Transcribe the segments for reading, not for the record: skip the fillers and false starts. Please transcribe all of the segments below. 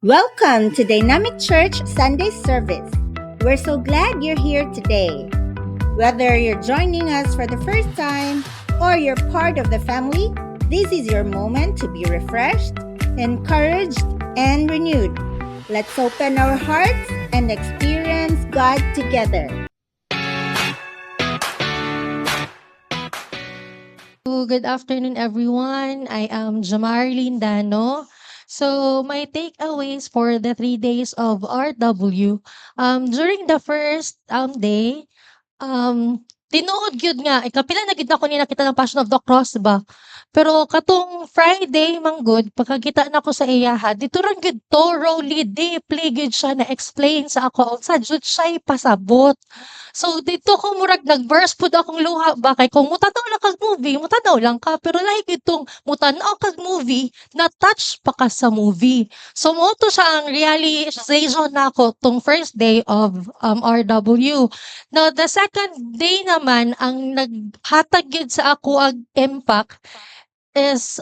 Welcome to Dynamic Church Sunday Service. We're so glad you're here today. Whether you're joining us for the first time or you're part of the family, this is your moment to be refreshed, encouraged, and renewed. Let's open our hearts and experience God together. Good afternoon, everyone. I am Jamarlene Dano. So, my takeaways for the 3 days of RW, during the first day, tinuod gyud nga, kapila na gid ako ni nakita ng Passion of the Cross ba. Pero katong Friday manggod, pagkakita na ko sa iyaha, dito ra gyud thoroughly, deeply gyud siya na explain sa ako unsa jud siya pasabot. So dito ko murag nag-burst pud akong luha ba kay kung mutanaw lang kag movie, mutanaw lang ka pero lahi gyud tong mutanaw kag movie, na-touch pa ka sa movie. So mo to siya ang realization nako tong first day of RW. Now the second day naman ang naghatag gyud sa ako ang impact is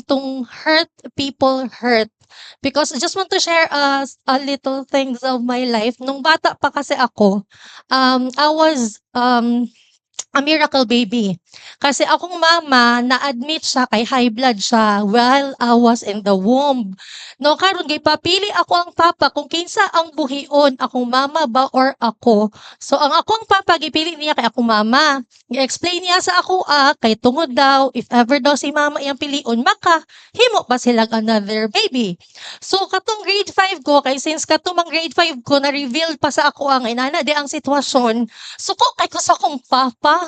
tong hurt people hurt. Because I just want to share a little things of my life. Nung bata pa kasi ako, I was a miracle baby. Kasi akong mama na-admit siya kay high blood siya while I was in the womb. No, karon gipapili ako ang papa kung kinsa ang buhion, akong mama ba or ako. So ang akong papa gipili niya kay akong mama. Gi-explain niya sa ako kay tungod daw if ever daw si mama iyang pilion maka himo pa silang another baby. So katong grade 5 ko kay since katumang grade 5 ko na reveal pa sa ako ang inana di ang sitwasyon. Suko kay ko sa akong papa.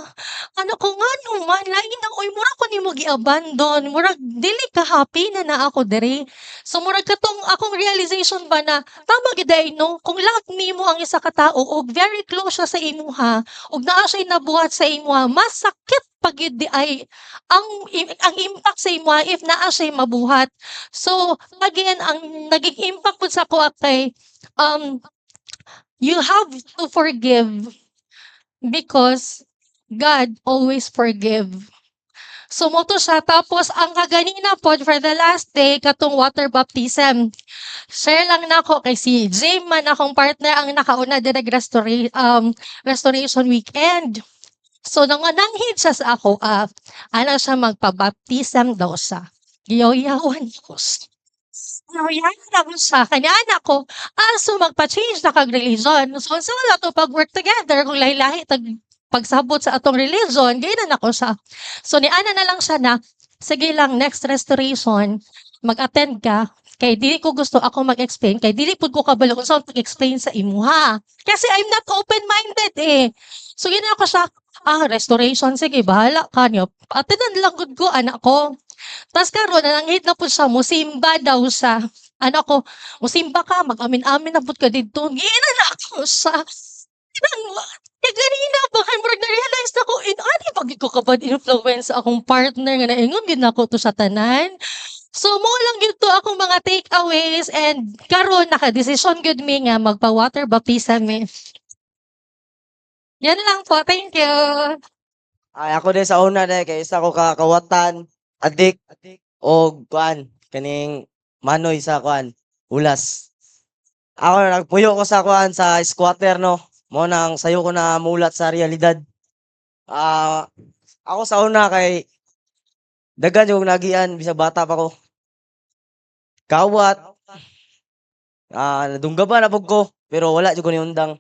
Ano ko nga naman, lain ang uy, mura ko nimo gi-abandon, murag dili ka happy na ako diri. So murag katong akong realization ba na tama gid ay no, kung lahat nimo ang isa ka tawo og very close siya sa imuha, og naa siya nabuhat sa imuha, mas sakit pag yun di ay ang impact sa imuha if naa siya mabuhat. So again, ang naging impact pud sa ako kay you have to forgive because God always forgive. So mo to siya tapos ang kaganina pod for the last day katong water baptism. Share lang nako kay si Jim man akong partner ang nakauna direk restoration weekend. So nangananghid siya sa ako ana siya magpabaptism daw siya. Giyaw-yawan ko. Giyaw-yawan siya kanya anak ko so magpa-change na kag religion. So sa wala to pag-work together kung lahi-lahi pagsabot sa atong religion, gaynan ako siya. So ni ana na lang siya na, sige lang next restoration, mag-attend ka, kay dili ko gusto ako mag-explain, kay dili pud ko kabalo kung saan pag-explain sa imuha. Kasi I'm not open-minded So gina ako siya, restoration, sige, bahala ka niyo. Attenan lang gud ko, anak ko. Tas karon nanghit na pud siya, musimba daw siya. Anak ko, musimba ka, mag-amin-amin na pud ka dito. Gina na ako siya. Ganina ba kay murag na-realize na ko ani pag ko kabad influence akong partner nga naingon gid nako to sa tanan. So mo lang gyud to akong mga takeaways and karon naka-desisyon gyud mi nga magpa-water baptism mi. Yan lang po, thank you. Ay ako din sa una dai kay isa ko kakawatan, adik og kuan kaning manoy sa kuan, ulas. Ako nagpuyo ko sa kuan sa squatter no. Mo nang sayo ko na mulat sa realidad. Ako sa una kay daghan yung nagian bisag bata pa ko. Kawat, nadunggaban na pud ko pero wala jud ko niundang.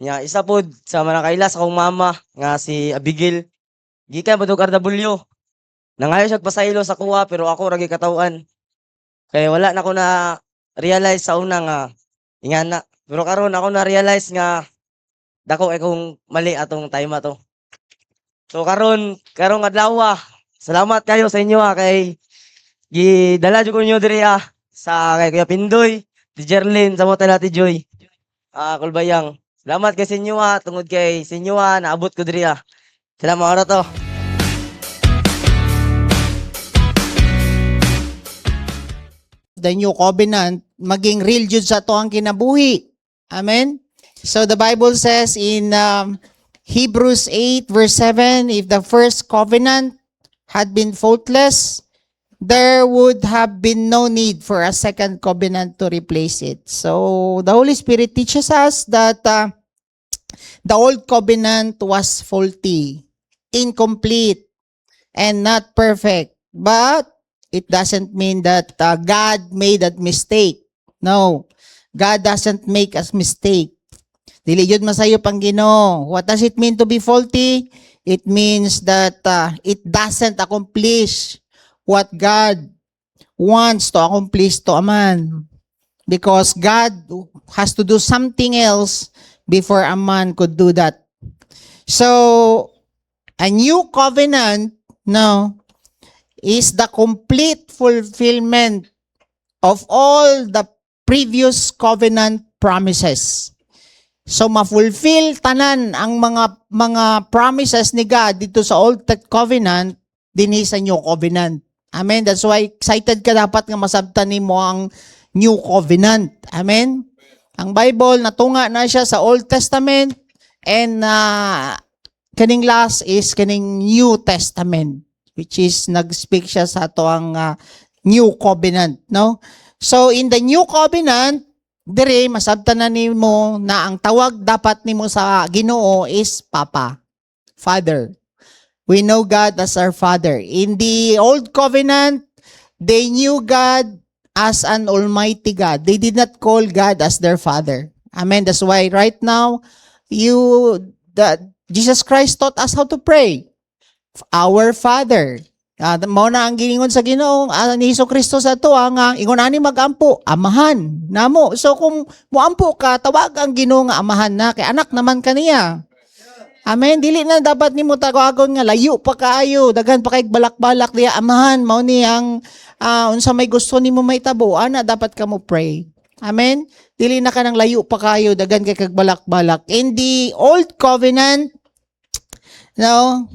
Nya isa pod sa manakailas akong mama nga si Abigail. Gikan pa og RW. Nangayo siya pasaylo sa kuha pero ako ra gikataw-an. Kay wala na ko na realize sa una nga ingana. Pero karon ako na realize nga dako akong mali atong time ato. So karong adlaw salamat kayo sa inyo kay gidala jud ko ninyo diri sa kay Kuya Pindoy, ti Jerlyn sa motel Ate Joy. Kulbayang. Salamat kay sa inyo tungod kay sa inyo naabot ko diri Salamat ora to. The new covenant maging real jud sa to ang kinabuhi. Amen. So the Bible says in Hebrews 8 verse 7, if the first covenant had been faultless, there would have been no need for a second covenant to replace it. So the Holy Spirit teaches us that the old covenant was faulty, incomplete, and not perfect. But it doesn't mean that God made that mistake. No, God doesn't make a mistake. Dili yun masayo pang Ginoo. What does it mean to be faulty? It means that it doesn't accomplish what God wants to accomplish to a man. Because God has to do something else before a man could do that. So, a new covenant, no, is the complete fulfillment of all the previous covenant promises. So ma-fulfill tanan ang mga promises ni God dito sa Old Covenant dinhi sa New Covenant. Amen. That's why excited ka dapat nga masabtan nimo ang New Covenant. Amen. Ang Bible natunga na siya sa Old Testament and kaning last is kaning New Testament, which is nag-speak siya sa ato ang New Covenant, no? So in the New Covenant, dire masabtan na nimo na ang tawag dapat nimo sa Ginoo is Papa, Father. We know God as our Father. In the Old Covenant, they knew God as an Almighty God. They did not call God as their Father. Amen. That's why right now, Jesus Christ taught us how to pray. Our Father. Mao na ang giningon sa Ginoo ni Hesukristo sa ato nga ingon ani magampo amahan namo. So kung moampo ka tawag ang Ginoo nga amahan na kay anak naman kaniya. Amen. Dili na dapat nimo tawagon nga layo pa kaayo daghan pa kay balak-balak diya amahan mao ni ang unsa may gusto nimo mahitabo ana dapat ka mo pray. Amen. Dili na ka nang layo pa kaayo daghan kay kag balak-balak. In the Old Covenant, no,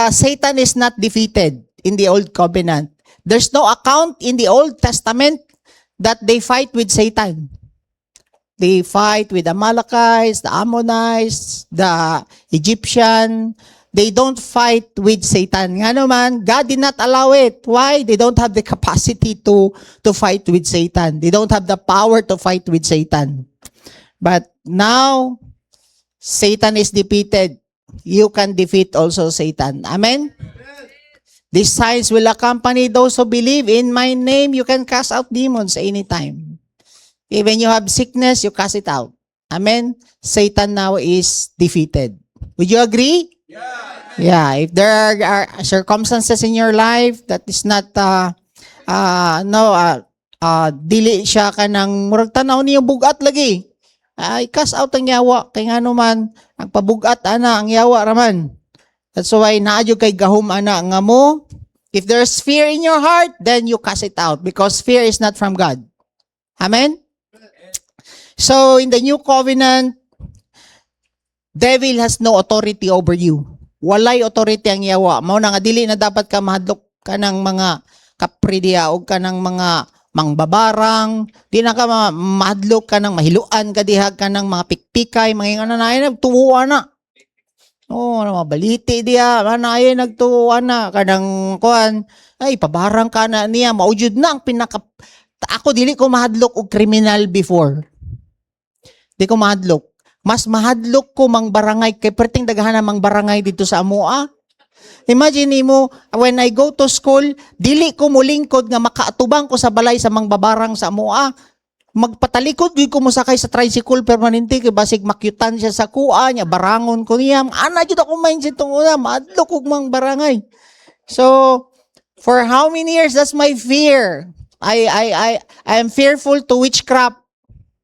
Satan is not defeated in the Old Covenant. There's no account in the Old Testament that they fight with Satan. They fight with the Amalekites, the Ammonites, the Egyptian. They don't fight with Satan. Nga naman, God did not allow it. Why? They don't have the capacity to fight with Satan. They don't have the power to fight with Satan. But now, Satan is defeated. You can defeat also Satan. Amen? These signs will accompany those who believe in my name. You can cast out demons anytime. Even you have sickness, you cast it out. Amen? Satan now is defeated. Would you agree? Yeah. If there are circumstances in your life that is not, dili siya ka ng murag tanaw niyo bugat lagi. Ay, cast out ang yawa. Kaya nga naman, ang pabugat, ana, ang yawa raman. That's why, naadyo kay gahum, ana, nga mo. If there's fear in your heart, then you cast it out. Because fear is not from God. Amen? So, in the New Covenant, devil has no authority over you. Walay authority ang yawa. Mao na nga, dili na dapat ka mahadlok ka ng mga kapridiya o ka ng mga mangbabarang, di na ka mahadlok ka ng mahiluan ka dihag ka ng mga pikpikay, mga nanay nagtuwa na. Oh, mabaliti diya, nanay nagtuwa na kanang kuan, ay pabarang ka na niya, maujud na ang pinaka ako dili ko mahadlok og criminal before. Di ko mahadlok. Mas mahadlok ko mang barangay kay perting daghan mang barangay dito sa amoa. Imagine mo, when I go to school, dili ko mulingkod nga makaatubang ko sa balay sa mangbabarang sa amoa. Magpatalikod, di ko musakay sa tricycle permanente, kay basig makyutan siya sa kuha niya, barangon ko niya. Ana, dito ako mindset itong una, maadlok kong mang barangay. So, for how many years, that's my fear. I am fearful to witchcraft.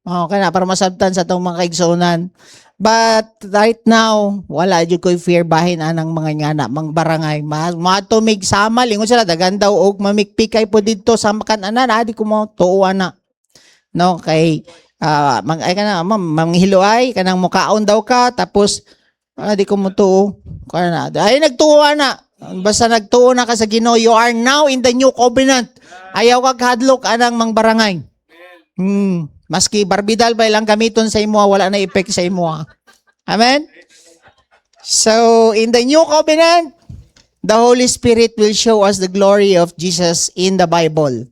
Okay na, para masabtan sa itong mga kaigsunan. But right now, wala jud ko'y fear bahin anang mga ngana, mang barangay. Mato mig sama, lingon sila, dagan daw og mamikpikay po dito sa makan anan, di ko mo tuuan na. No, kay, ay ka na, manghiluay, kanang mukaon daw ka, tapos, di ko mo tuo. Ay, nagtuwa na. Basta nagtuo na ka sa Ginoo, you are now in the New Covenant. Ayaw ka hadlok anang mang barangay. Maski barbidal ba ilang gamiton sa imo, wala na effect sa imo. Amen? So, in the New Covenant, the Holy Spirit will show us the glory of Jesus in the Bible,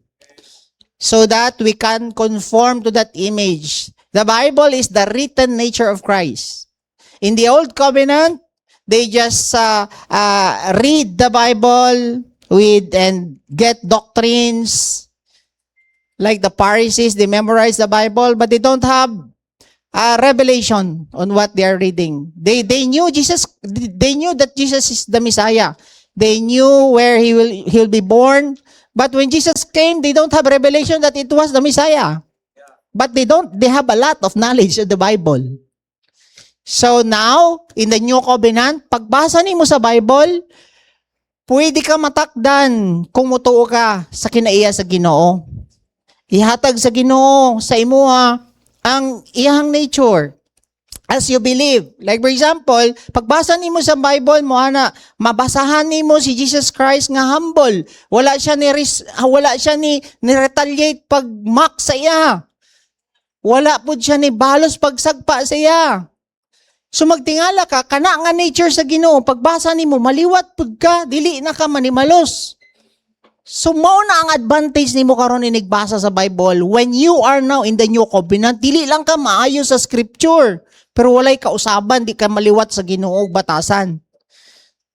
so that we can conform to that image. The Bible is the written nature of Christ. In the Old Covenant, they just read the Bible and get doctrines. Like the Pharisees, they memorize the Bible, but they don't have revelation on what they are reading. They knew Jesus. They knew that Jesus is the Messiah. They knew where he'll be born. But when Jesus came, they don't have revelation that it was the Messiah. But they have a lot of knowledge of the Bible. So now, in the New Covenant, pagbasa nimo sa Bible, pwede ka matakdan kung mutuo ka sa kinaiya sa Ginoo. Ihatag sa Ginoo sa imuha ang iyang nature as you believe. Like for example, pagbasa nimo sa Bible mo ana, mabasahan nimo si Jesus Christ nga humble. Wala siya ni retaliate pag mock sa iya. Wala pud siya ni balos pagsagpa sa iya. So magtingala ka kana nga nature sa Ginoo, pagbasa nimo maliwat pud ka, dili na ka manimalos. So mao na ang advantage nimo karon inigbasa sa Bible. When you are now in the New Covenant, dili lang ka maayo sa scripture, pero walay kausaban, di ka maliwat sa Ginoo batasan.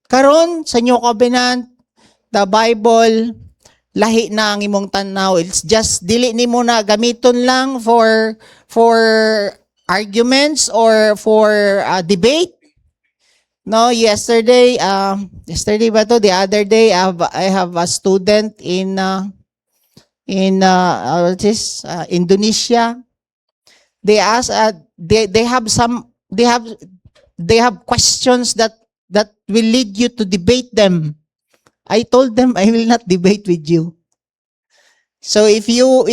Karon sa New Covenant, the Bible lahi na ang imong tanaw. It's just dili nimo na gamiton lang for arguments or for debate. No, yesterday ba to? The other day, I have a student in Indonesia. They ask, they have questions that will lead you to debate them. I told them I will not debate with you. So if you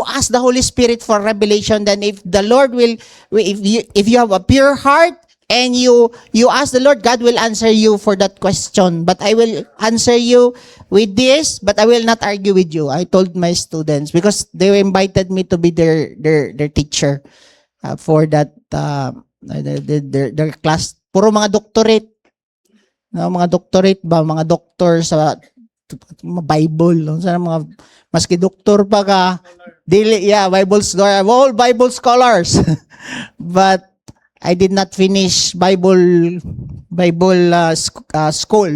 ask the Holy Spirit for revelation, then if the Lord will, if you have a pure heart and you ask the Lord, God will answer you for that question. But I will answer you with this, but I will not argue with you. I told my students because they invited me to be their teacher for that their class. Puro mga doctorate. No, mga doctorate ba, mga doctor sa Bible, no? Sana mga maski doktor pa ka, dili, Bible scholar, all Bible scholars. But I did not finish Bible school.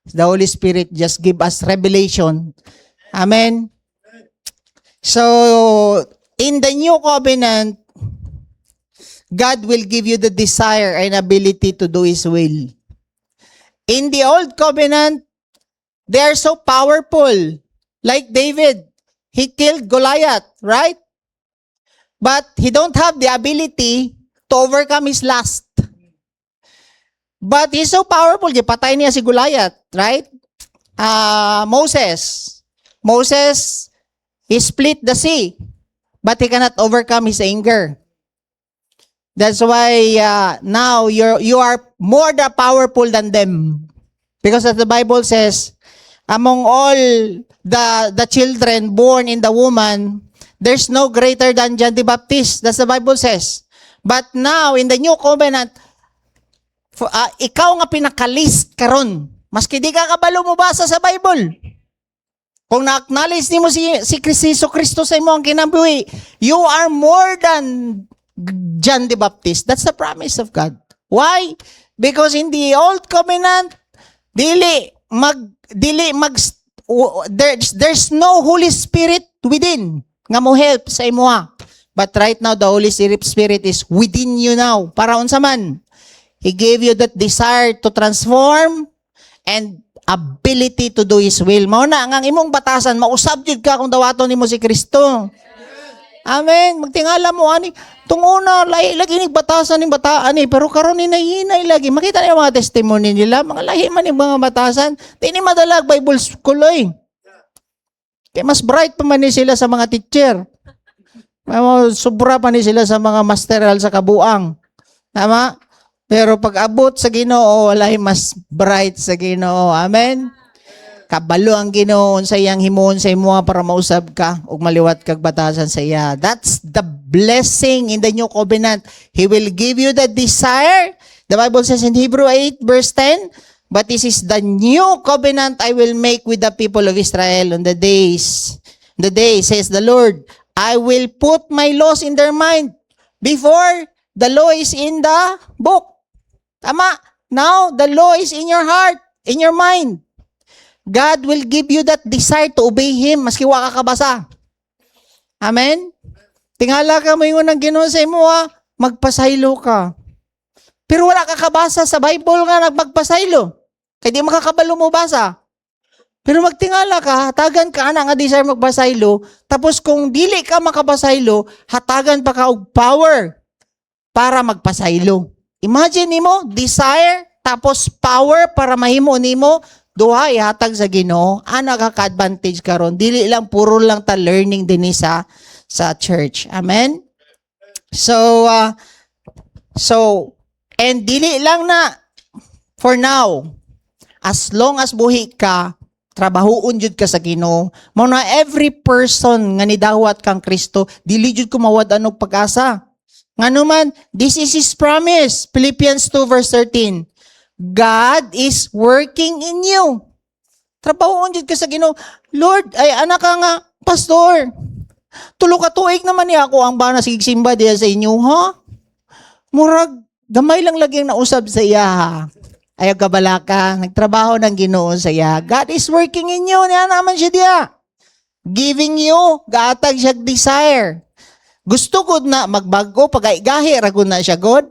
The Holy Spirit just give us revelation. Amen. So in the New Covenant, God will give you the desire and ability to do His will. In the Old Covenant, they are so powerful. Like David, he killed Goliath, right? But he don't have the ability to overcome his lust. But he's so powerful, patay niya si Goliath, right? Moses, he split the sea, but he cannot overcome his anger. That's why now you are more powerful than them. Because as the Bible says, among all the children born in the woman, there's no greater than John the Baptist. That's the Bible says. But now, in the New Covenant, ikaw nga pinakalist karon. Maski di ka kabalo mo basa sa Bible. Kung na-acknowledge nimo si Kristo sa imo ang kinabuhi, you are more than John the Baptist. That's the promise of God. Why? Because in the Old Covenant, there's no Holy Spirit within nga mo help sa imuha. But right now, the Holy Spirit is within you now. Para unsa man, He gave you that desire to transform and ability to do His will. Mao na ang imong batasan, mausab jud ka kung dawaton nimo si Kristo. Amen. Magtingala mo ani, tunguna lagi ning batasan ning bataan ni, pero karon ni nahinay lagi. Makita niyo mga testimony nila, mga lahi man ning mga batasan, di ni madalag Bible school oy. Kaya mas bright pa man ni sila sa mga teacher. Sobra pa ni sila sa mga masteral sa kabuang. Tama? Pero pag abot sa Ginoo, walay mas bright sa Ginoo. Amen. Kabalo ang Ginoo sa iyang himuon sa imo para mausab ka ug maliwat kag batasan sa iya. That's the blessing in the New Covenant. He will give you the desire. The Bible says in Hebrew 8 verse 10, But this is the new covenant I will make with the people of Israel on the day, says the Lord. I will put my laws in their mind before the law is in the book. Tama? Now, the law is in your heart, in your mind. God will give you that desire to obey Him maski wa ka kabasa. Amen? Tingala ka mo yung unang Ginoo sa imo magpasaylo ka. Pero wala ka kabasa sa Bible nga magpasaylo. Kaya di makakabalo mo basa. Pero magtingala ka, hatagan ka ana nga desire magbasaylo, tapos kung dili ka makabasaylo, hatagan pa ka og power para magpasaylo. Imagine nimo, desire tapos power para mahimo nimo duha ihatag sa Ginoo. Ana ka advantage karon. Dili lang puro lang ta learning dinhi sa church. Amen. So and dili lang na for now. As long as buhi ka, trabahoon jud ka sa Ginoo. Mao na every person nga nidawat kang Kristo, dili jud ko mawad-an og pag-asa. Nganuman, this is His promise. Philippians 2 verse 13. God is working in you. Trabahoon jud ka sa Ginoo. Lord, ay anak ka nga, pastor. Tulo ka tuig naman niya ako ang bana sigsimba diya sa inyo, ha? Murag, gamay lang lagi ang nausab sa iya, ha? Ayaw kabalaka, nagtrabaho ng Ginoo sa iya. God is working in you. Niya naman siya diya. Giving you, gaatag siya desire. Gusto ko na magbago, pag-aigahi, ragun na siya, God.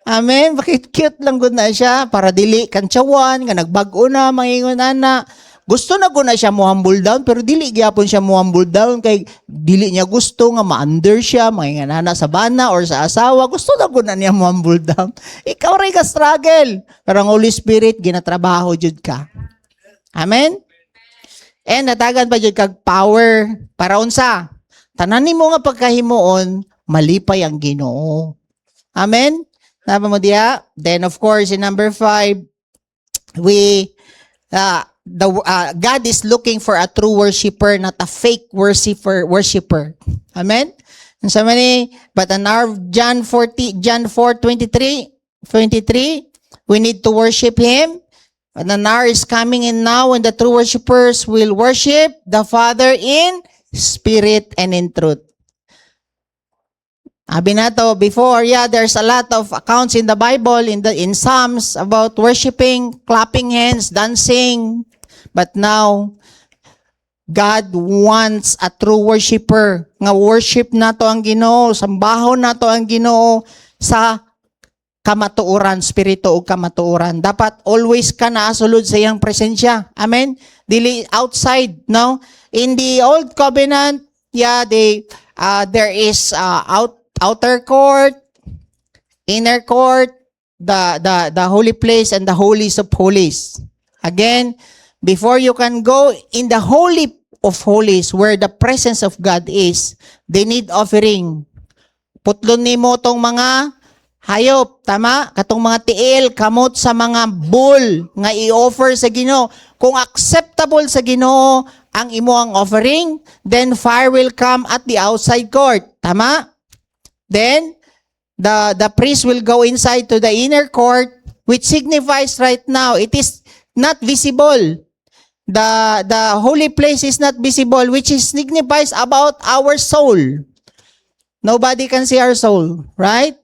Amen. Bakit cute lang gud na siya para dili kantsawan nga nagbago na mangingon ana. Gusto na ko na siya mo humble down pero dili gyapon siya mo humble down kay dili niya gusto nga ma-under siya mangingon ana sa bana or sa asawa. Gusto na ko na niya mo humble down. Ikaw ray ka struggle. Pero ang Holy Spirit ginatrabaho jud ka. Amen. And natagan pa jud kag power para unsa? Tanan nimo nga pagkahimuon malipay ang Ginoo. Amen. Napa mo diya? Then of course in number 5, God is looking for a true worshiper, not a fake worshiper. Amen. And so many, but in our John 4:23, we need to worship Him. And an hour is coming in now when the true worshipers will worship the Father in spirit and in truth. Sabi na to before, there's a lot of accounts in the Bible, in Psalms about worshiping, clapping hands, dancing. But now, God wants a true worshiper. Nga worship nato ang Ginoo, sambahon nato ang Ginoo sa kamatuoran, spirito o kamatuoran. Dapat always ka naasulod sa iyang presensya. Amen? Dili outside, no? In the Old Covenant, there is outer court, inner court, the holy place, and the holies of holies. Again, before you can go in the holy of holies where the presence of God is, they need offering. Putlon nimo tong mga hayop, tama? Katong mga tiil, kamot sa mga bull nga i-offer sa Ginoo. Kung acceptable sa Ginoo ang imo ang offering, then fire will come at the outside court. Tama? Then, the priest will go inside to the inner court, which signifies right now, it is not visible. The holy place is not visible, which signifies about our soul. Nobody can see our soul, right?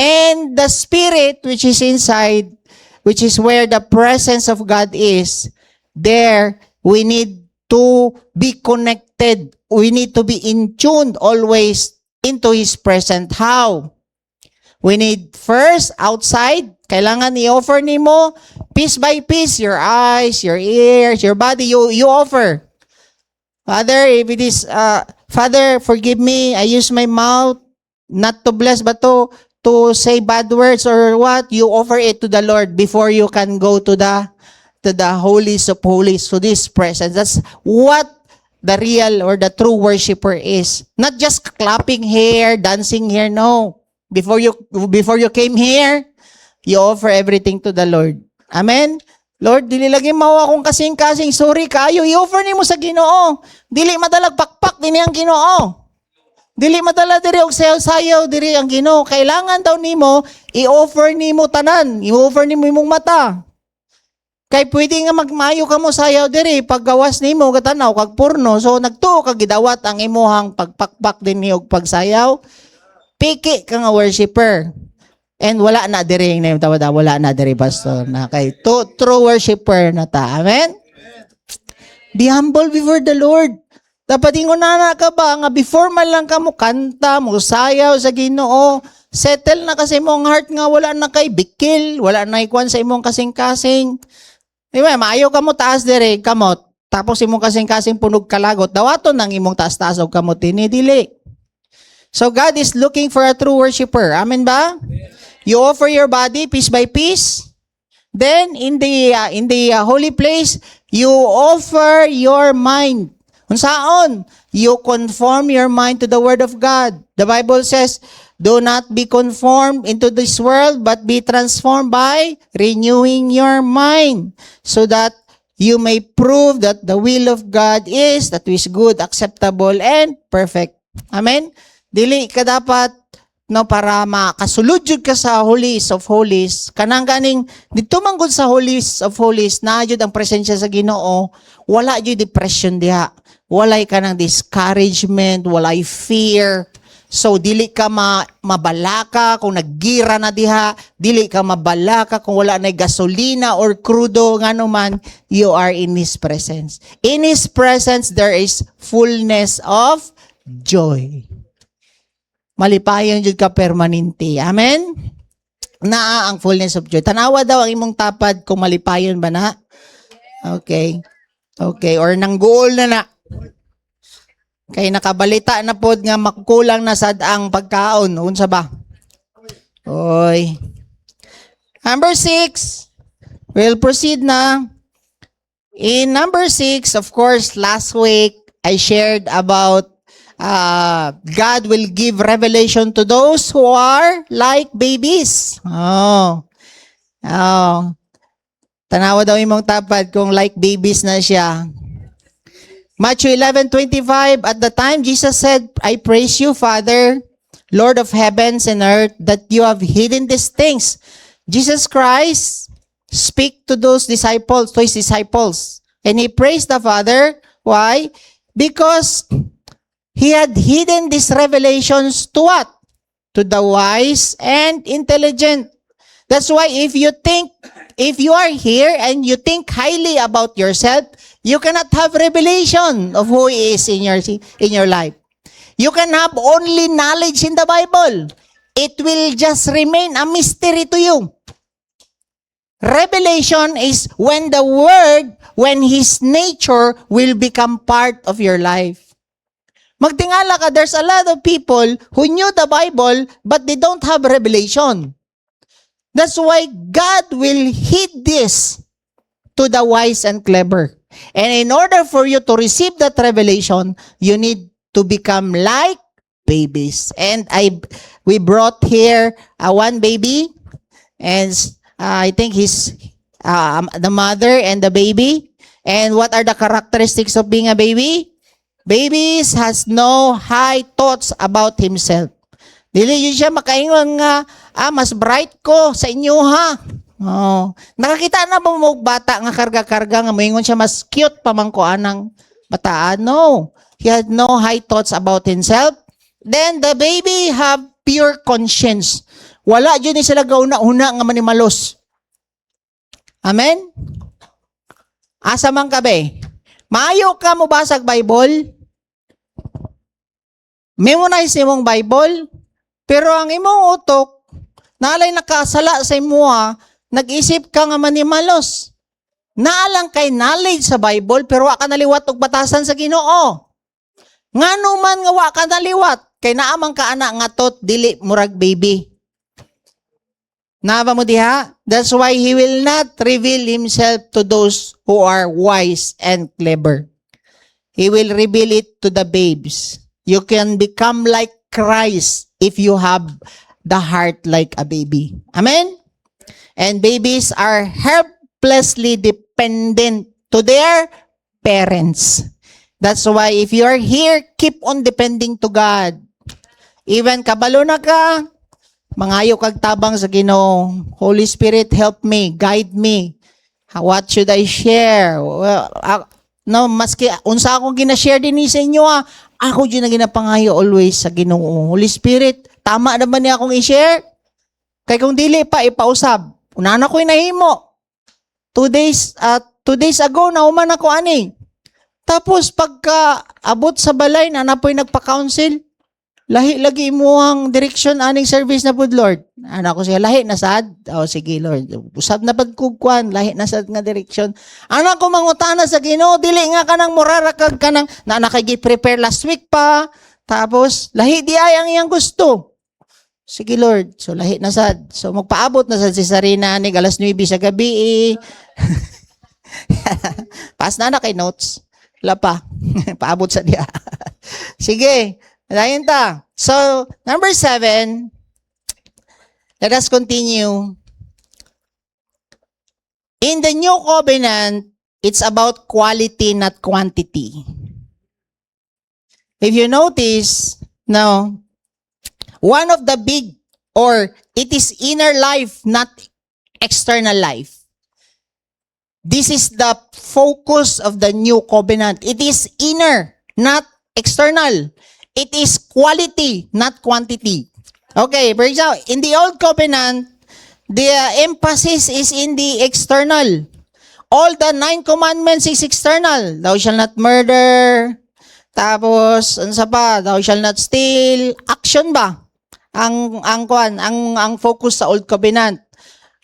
And the spirit, which is inside, which is where the presence of God is, there, we need to be connected. We need to be in tune always into His presence. How? We need first, outside, kailangan i-offer nimo piece by piece, your eyes, your ears, your body, you offer. Father, if it is, Father, forgive me, I use my mouth, not to bless, but to say bad words or what, you offer it to the Lord before you can go to the holies of holies, to this presence. That's what the real or the true worshiper is. Not just clapping here, dancing here, no. Before you came here, you offer everything to the Lord. Amen? Lord, dili lagi mao akong kasing-kasing, sorry kayo, i-offer nimo sa Ginoo. Dili madalag pakpak dinhi ang Ginoo. Dili madala diri og sayaw-sayaw diri ang Ginoo. Kailangan daw nimo i-offer nimo tanan, i-offer nimo imong mata. Kay pwede nga magmayo ka mo sayaw diri paggawas nimo katanaw kag porno. So nagtuo kag gidawat ang imuhang pagpakpak din ni og pagsayaw. Piki ka nga worshiper. And wala na diri na tawad wala na diri pastor na kay true worshiper na ta. Amen. Be humble before the Lord. Dapat ingon na ka ba nga before man lang ka mo kanta, mo sayaw sa Ginoo, settle na kasi mong heart nga wala na kay bikil, wala na ikuan sa imong kasing-kasing. Diba, maayo ka mo taas dire kamot. Tapos imong kasing-kasing punog kalagot, dawaton nang imong taas-taas og kamot dinidili. So God is looking for a true worshiper. Amen ba? You offer your body piece by piece. Then in the holy place, you offer your mind. Unsaon? You conform your mind to the word of God. The Bible says, do not be conformed into this world, but be transformed by renewing your mind, so that you may prove that the will of God is that which is good, acceptable, and perfect. Amen? Dili ka dapat no para makasulod jud ka sa holies of holies. Kanang ganing dito man gud sa holies of holies na jud ang presensya sa Ginoo, wala jud depression diha. Walay ka ng discouragement, walay fear. So, dili ka mabalaka kung naggira na diha. Dili ka mabalaka kung wala na gasolina or crudo. Nga naman, you are in His presence. In His presence, there is fullness of joy. Malipayon jud ka permanente. Amen? Naa ang fullness of joy. Tanawa daw ang imong tapad kung malipayon ba na? Okay. Okay. Or nangguol na. Kay nakabalita na pod nga makukulang na sad ang pagkaon. Unsa ba? Oy. Number 6. We'll proceed na. In number 6, of course, last week, I shared about God will give revelation to those who are like babies. Oh. Tanawa daw imong tapad kung like babies na siya. Matthew 11:25, at the time Jesus said, I praise you, Father, Lord of heavens and earth, that you have hidden these things. Jesus Christ speak to those disciples, to his disciples. And he praised the Father. Why? Because he had hidden these revelations to what? To the wise and intelligent. That's why if you are here and you think highly about yourself, you cannot have revelation of who He is in your life. You can have only knowledge in the Bible. It will just remain a mystery to you. Revelation is when the Word, when His nature will become part of your life. Magtingala ka, there's a lot of people who knew the Bible but they don't have revelation. That's why God will hid this to the wise and clever. And in order for you to receive that revelation, you need to become like babies. And we brought here one baby, and I think he's the mother and the baby. And what are the characteristics of being a baby? Babies has no high thoughts about himself. Dili yun siya makaingon nga, mas bright ko sa inyo ha. Oh. Nakakita na ba mo bata nga karga-karga nga moingon siya mas cute pa man ko anang bataan? No. He had no high thoughts about himself. Then the baby have pure conscience. Wala yun ni sila gauna-una nga manimalos. Amen? Asa man ka be? Maayo ka mo basag Bible? Memorize imong Bible? Pero ang imong utok, naalay nakasala sa imuha, nag-isip ka nga manimalos. Naalang kay knowledge sa Bible, pero wa ka naliwat og batasan sa Ginoo. Ngano man nga wa ka naliwat, kay naamang ka anak nga tot, dili murag baby. Naba mo diha? That's why He will not reveal Himself to those who are wise and clever. He will reveal it to the babes. You can become like Christ if you have the heart like a baby. Amen? And babies are helplessly dependent to their parents. That's why if you are here, keep on depending to God. Even kabalo na ka, mangayo kag tabang sa Ginoo. Holy Spirit, help me, guide me. What should I share? Well, no, maski unsa akong gina-share din ni sa inyo ako din na ginapangayo always sa Ginoo. Holy Spirit, tama naman niya akong i-share. Kay kung dili pa ipausab, una na ko'y nahimo. 2 days ago na uman ako ani. Tapos pagka abot sa balay na napoy nagpa-counsel, lahi lagi mo ang direksyon aning service na pud Lord. Ana ko siya lahi na sad. Oh sige Lord. Usab na pad kugkuan, lahi na sad nga direksyon. Ana ko mangutana sa Ginoo, dili nga kanang murara kag kanang na nakagi-prepare last week pa. Tapos lahi di ay ang iyang gusto. Sige Lord. So lahi na sad. So magpaabot na sad si Sarina ni alas 9 sa gabi. Pas na kay notes. Wala pa. Paabot sa diya. Sige. Dayon ta. So, number 7. Let us continue. In the new covenant, it's about quality, not quantity. If you notice, now, one of the big, or it is inner life, not external life. This is the focus of the new covenant. It is inner, not external. It is quality, not quantity. Okay, for example, in the old covenant, the emphasis is in the external. All the 9 commandments is external. Thou shalt not murder. Tapos, ano sa pa? Thou shalt not steal. Action ba? Ang focus sa old covenant.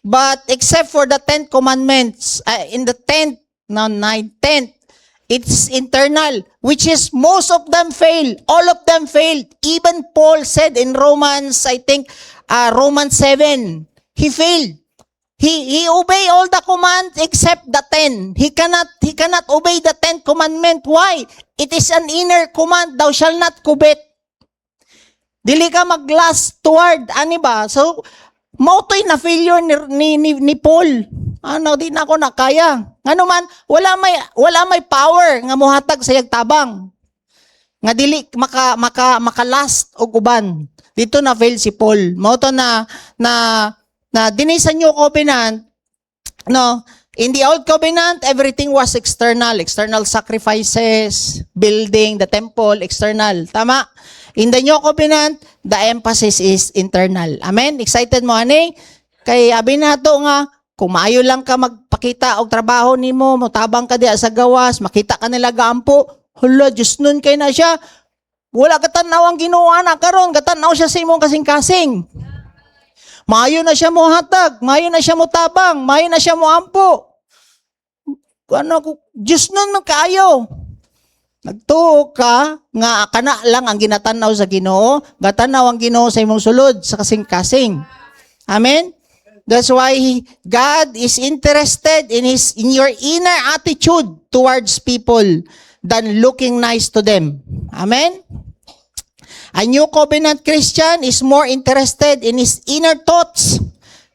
But except for the 10 commandments, in the 10th, it's internal, which is most of them fail. All of them failed. Even Paul said in Romans, I think, Romans 7, he failed. He obey all the commands except the 10. He cannot obey the 10th commandment. Why? It is an inner command. Thou shalt not covet. Dili ka mag-lust toward, ani ba? So, mautoy na failure ni Paul. Ano, di na ako nakaya. Nga naman, wala may power nga muhatag sa yagtabang. Nga dili makalast og uban. Dito na fail si Paul. Mauto na dinhi sa new covenant, no, in the old covenant, everything was external sacrifices, building the temple, external. Tama? In the new covenant, the emphasis is internal. Amen? Excited mo, ani? Kay abi nato nga, kung maayo lang ka magpakita og trabaho nimo, motabang ka diya sa gawas, makita ka nila gaampo, hala, Diyos nun kay na siya. Wala ka tanaw ang Ginoo na karon, katanaw siya sa imong kasing-kasing. Maayo na siya mo hatag, maayo na siya mo tabang, maayo na siya mo ampo. Ano ko, Diyos nun kaayo. Nagtuo ka nga kana lang ang ginatanaw sa Ginoo, gatanaw ang Ginoo sa imong sulod sa kasing-kasing. Amen. That's why God is interested in your inner attitude towards people than looking nice to them. Amen. A new covenant Christian is more interested in his inner thoughts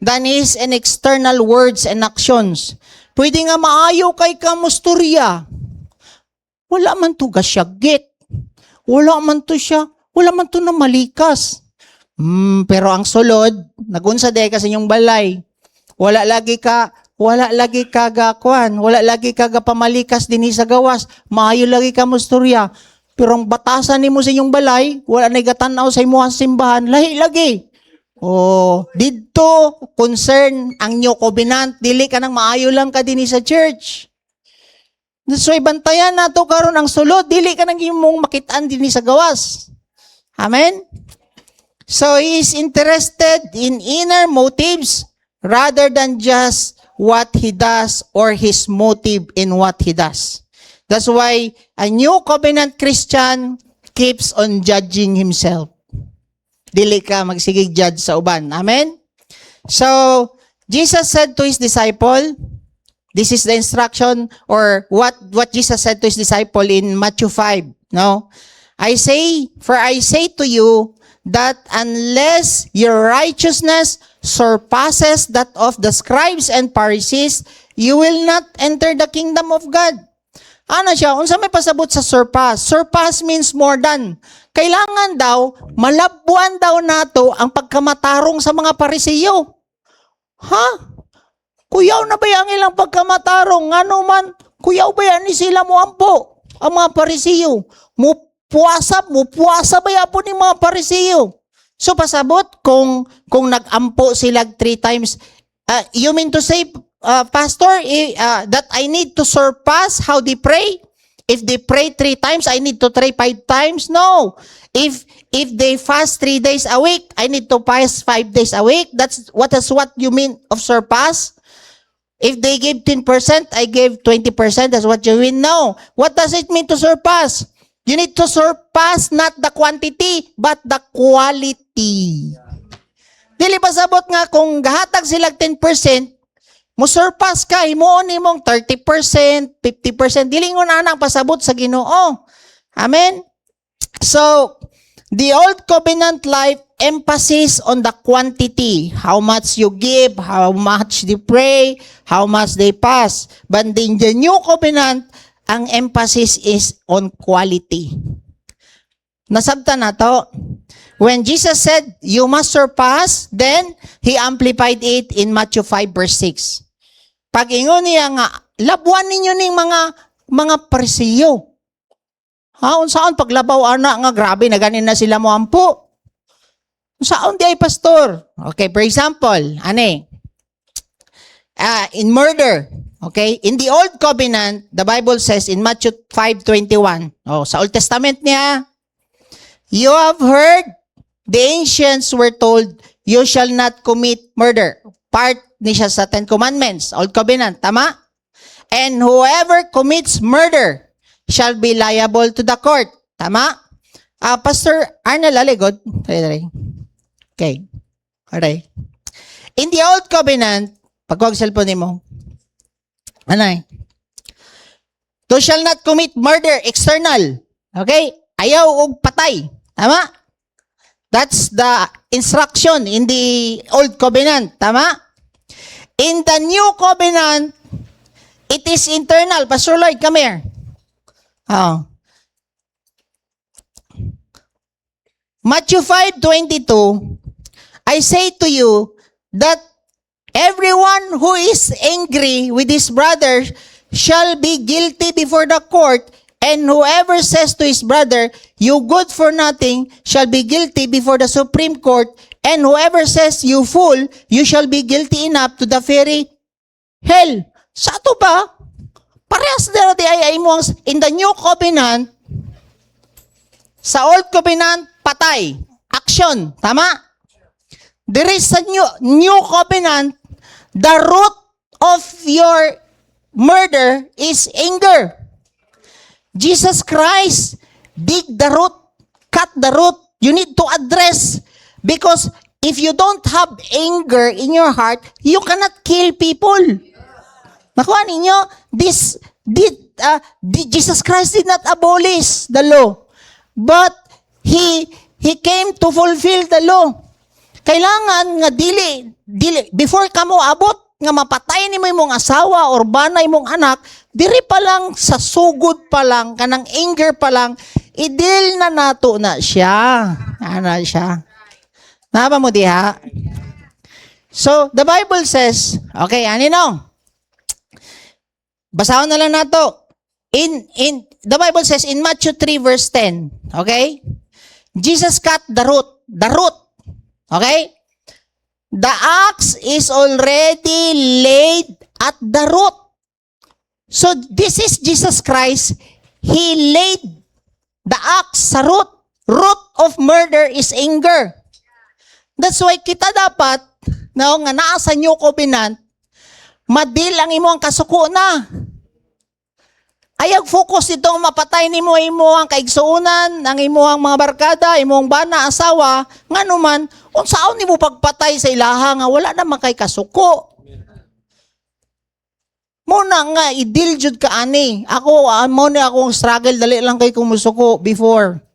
than his in external words and actions. Pwede nga maayo kay kamusturya. Wala man to gasyagit. Wala man to na malikas. Pero ang sulod, nagunsa day ka sa inyong balay. Wala lagi ka gakwan, wala lagi ka pamalikas din sa gawas. Maayo lagi ka musturya. Pero ang batasan nimo sa inyong balay, wala na gatanaw sa imong simbahan, lahi lagi. Didto concern ang new covenant, dili ka nang maayo lang ka din sa church. So ibantayan nato karon ang sulod, dili ka nang imong makitaan din sa gawas. Amen. So he is interested in inner motives rather than just what he does or his motive in what he does. That's why a new covenant Christian keeps on judging himself. Dili ka magsigig judge sa uban. Amen? So, Jesus said to his disciple, this is the instruction or what Jesus said to his disciple in Matthew 5. No? I say to you that unless your righteousness surpasses that of the scribes and Pharisees, you will not enter the kingdom of God. Ano siya? Unsa may pasabot sa surpass? Surpass means more than. Kailangan daw, malabuan daw nato ang pagkamatarong sa mga Pariseo. Ha? Kuyaw na ba ang ilang pagkamatarong? Ngano man, kuyaw ba yan ni sila mo ampo? Ang mga Parisiyo. Mupuasa ba yan po ni mga Parisiyo? So pasabot, kung nag-ampo sila 3 times, you mean to say, Pastor, that I need to surpass how they pray? If they pray 3 times, I need to pray 5 times? No. If they fast 3 days a week, I need to fast 5 days a week. That's what you mean of surpass? If they give 10%, I give 20%. That's what you mean? No. What does it mean to surpass? You need to surpass not the quantity, but the quality. Dili ba sabot nga kung gahatag sila 10%, mo surpass ka, himuon imong 30%, 50%, dili mo na nang pasabot sa Ginoo. Amen? So, the old covenant life emphasis on the quantity, how much you give, how much they pray, how much they fast. But in the new covenant, ang emphasis is on quality. Nasabtan na to. When Jesus said, you must surpass, then He amplified it in Matthew 5 verse 6. Pag-ingon niya nga, labuan ninyo ning mga Parisiyo. Saan paglabaw ana nga grabe na ganin na sila mo ampo? Saan di ay pastor? Okay, for example, in murder, okay? In the Old Covenant, the Bible says in Matthew 5:21, sa Old Testament niya, you have heard, the ancients were told, you shall not commit murder. Part ni siya sa 10 Commandments, Old Covenant, tama? And whoever commits murder shall be liable to the court. Tama? Pastor Arnel Alegod. Okay. Alright. In the Old Covenant, pagwag cellphone mo, thou shall not commit murder external. Okay? Ayaw og patay. Tama? That's the instruction in the Old Covenant. Tama? In the New Covenant, it is internal. Pastor Lloyd, come here. Matthew 5:22, I say to you that everyone who is angry with his brother shall be guilty before the court, and whoever says to his brother, you good for nothing, shall be guilty before the Supreme Court, and whoever says, you fool, you shall be guilty enough to the very hell. Sa ato ba? Parehas na ay mo in the New Covenant, sa Old Covenant, patay. Action. Tama? There is a new Covenant, the root of your murder is anger. Jesus Christ dig the root, cut the root. You need to address, because if you don't have anger in your heart, you cannot kill people. Nakuha ninyo, Jesus Christ did not abolish the law, but He came to fulfill the law. Kailangan nga dili before ka mo abot nga mapatay ni mo imong asawa or banay mong anak, diri pa lang sa sugod pa lang kanang anger pa lang, idil na nato na siya. Ana siya. Naba mo diha? So the Bible says, okay, anino? Basahon na lang nato. In the Bible says in Matthew 3 verse 10, okay? Jesus cut the root. The root. Okay? The axe is already laid at the root. So this is Jesus Christ. He laid the axe sa root. Root of murder is anger. That's why kita dapat, nga naa sa New Covenant, madil ang imo ang kasuko na. Ayag focus itong mapatay ni mo ang kaigsuunan, ang imuhang mga barkada, imuhang bana, asawa, nga naman, unsaon ni mo pagpatay sa ilaha nga wala naman kay kasuko. Muna nga, idil jud ka ani. Ako, muna akong struggle, dali lang kay kumusuko before.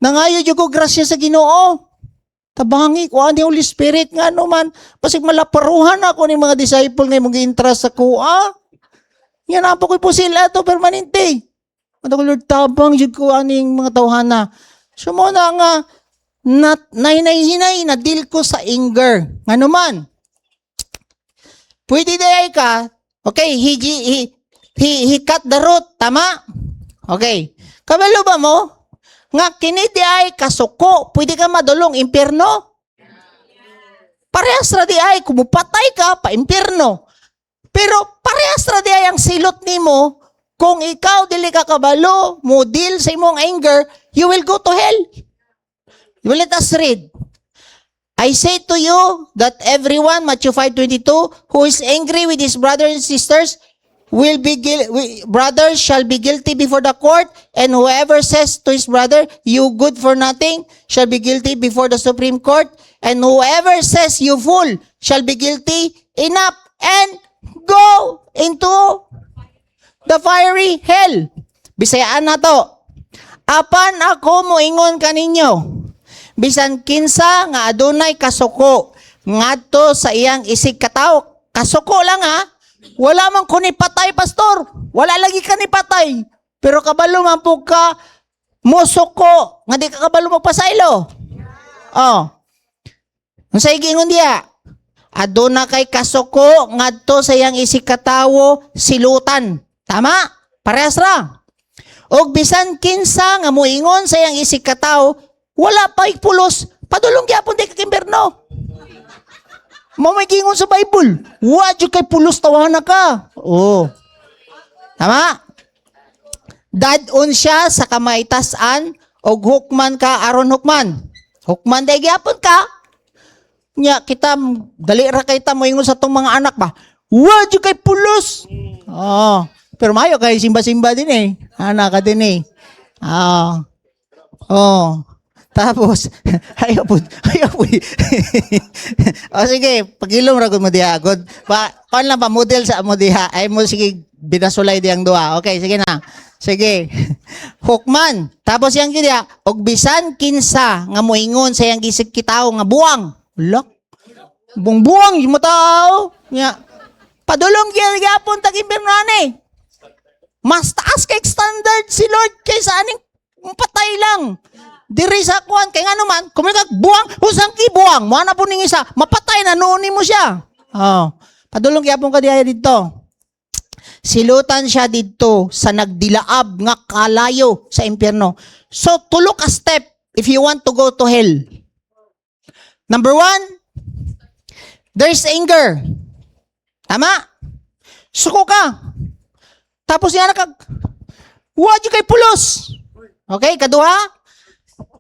Nangayo jud ko grasya sa Ginoo. Tabangi ko, ani Holy Spirit nga naman, pasig malaparuhan ako ni mga disciple nga mong interest sa kuha. Yan po ko po sila to permanente. Ano ko Lord tabang jud ko aning mga tawhana. So mo na nga nahinay na deal ko sa anger. Ano man? Pwede day ka. Okay, he cut the root, tama? Okay. Kabalo ba mo? Nga kini di ay kasuko, pwede ka madulong impyerno? Parehas ra di ay kumupatay ka pa impyerno. Pero parehas ra di ay ang silot nimo kung ikaw dili ka kabalo, mo deal sa imong anger, you will go to hell. Well, let us read. I say to you that everyone, Matthew 5:22, who is angry with his brothers and sisters brothers shall be guilty before the court, and whoever says to his brother, you good for nothing, shall be guilty before the Supreme Court, and whoever says you fool shall be guilty enough and go into the fiery hell. Bisayaan na to. Apan ako moingon kaninyo, bisan kinsa nga adunay kasuko ngadto sa iyang isig katawo. Kasuko lang ha. Wala man ko ni patay, pastor. Wala lagi ka ni patay. Pero kabalo man po ka musuko nga di ka kabalo magpasaylo. Oh. Unsa giingon diya? Aduna kay kasuko ngadto sa iyang isig katawo silutan. Tama? Parehas ra. Og bisan kinsa nga moingon sa iyang isig katawo, wala pa pulos, padulong gyapon di ka kimberno. Mamagingon sa Bible. Wa jud kay pulos tawana ka. Oh. Tama? Dadon siya sa kamaytasan og hukman ka aron hukman. Hukman day gyapon ka. Nya kita dali ra kay ta moingon sa tong mga anak ba. Wa jud kay pulos. Oh. Pero mayo kay simba-simba din eh. Anak ka din eh. Ah. Oh. Tapos, ayaw po. O sige, pagilong ragod mo diha. Good. Paano lang pa, model sa mo diha. Ay mo, sige, binasulay diyang dua. Okay, sige na. Sige. Hukman. Tapos yang diha, og bisan kinsa nga moingon sa yang gisig kitaw nga buwang. Lak. Buwang, yung tao. Nya. Padulong gyapon taging bernane. Mas taas kay standard si Lord kaysa aning patay lang. Diri sa kuan kay ngano man, kumikag buwang, usang kibuwang, mo na po ning isa, mapatay na nuuni mo siya. Oh, padulong gyapon ka diay dito. Silutan siya dito sa nagdilaab nga kalayo sa impyerno. So tulo ka step if you want to go to hell. Number 1, there's anger. Tama? Suko ka. Tapos yan kag wa jud kay pulos. Okay, kaduha?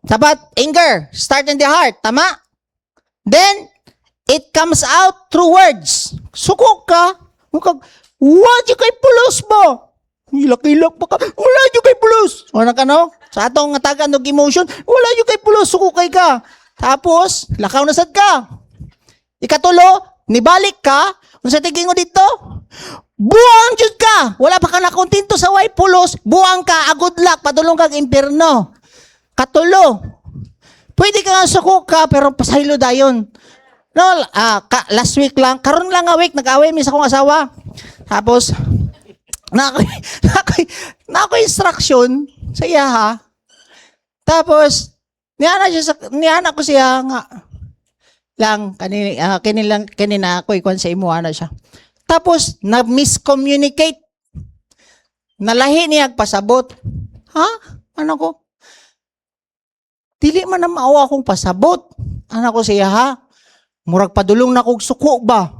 Sabat, anger, start in the heart, tama? Then, it comes out through words. Suko ka, wala kay pulos mo. Hilak-hilak pa ka, wala kay pulos. Wala ka no? Sa atong ngatagan ng emotion, wala kay pulos, suko kay ka. Tapos, lakaw na sad ka. Ikatulo, nibalik ka, kung sa tiging mo dito, buwang jud ka. Wala pa ka nakontinto sa way pulos, buwang ka, good luck, padulong kag impyerno. Katulo. Pwede ka nga suko ka, pero pasaylo dayon. No, last week lang, karon lang nga week, nag-away mi sa akong asawa. Tapos, na ako instruction sa iya ha. Tapos, niyana ko siya nga, lang, kanina ako ikon sa imo, ano siya. Tapos, na-miscommunicate. Nalahi niya pasabot. Ha? Ano ko? Dili man na maawa akong pasabot. Anak ko siya ha. Murag padulong na kong suko ba?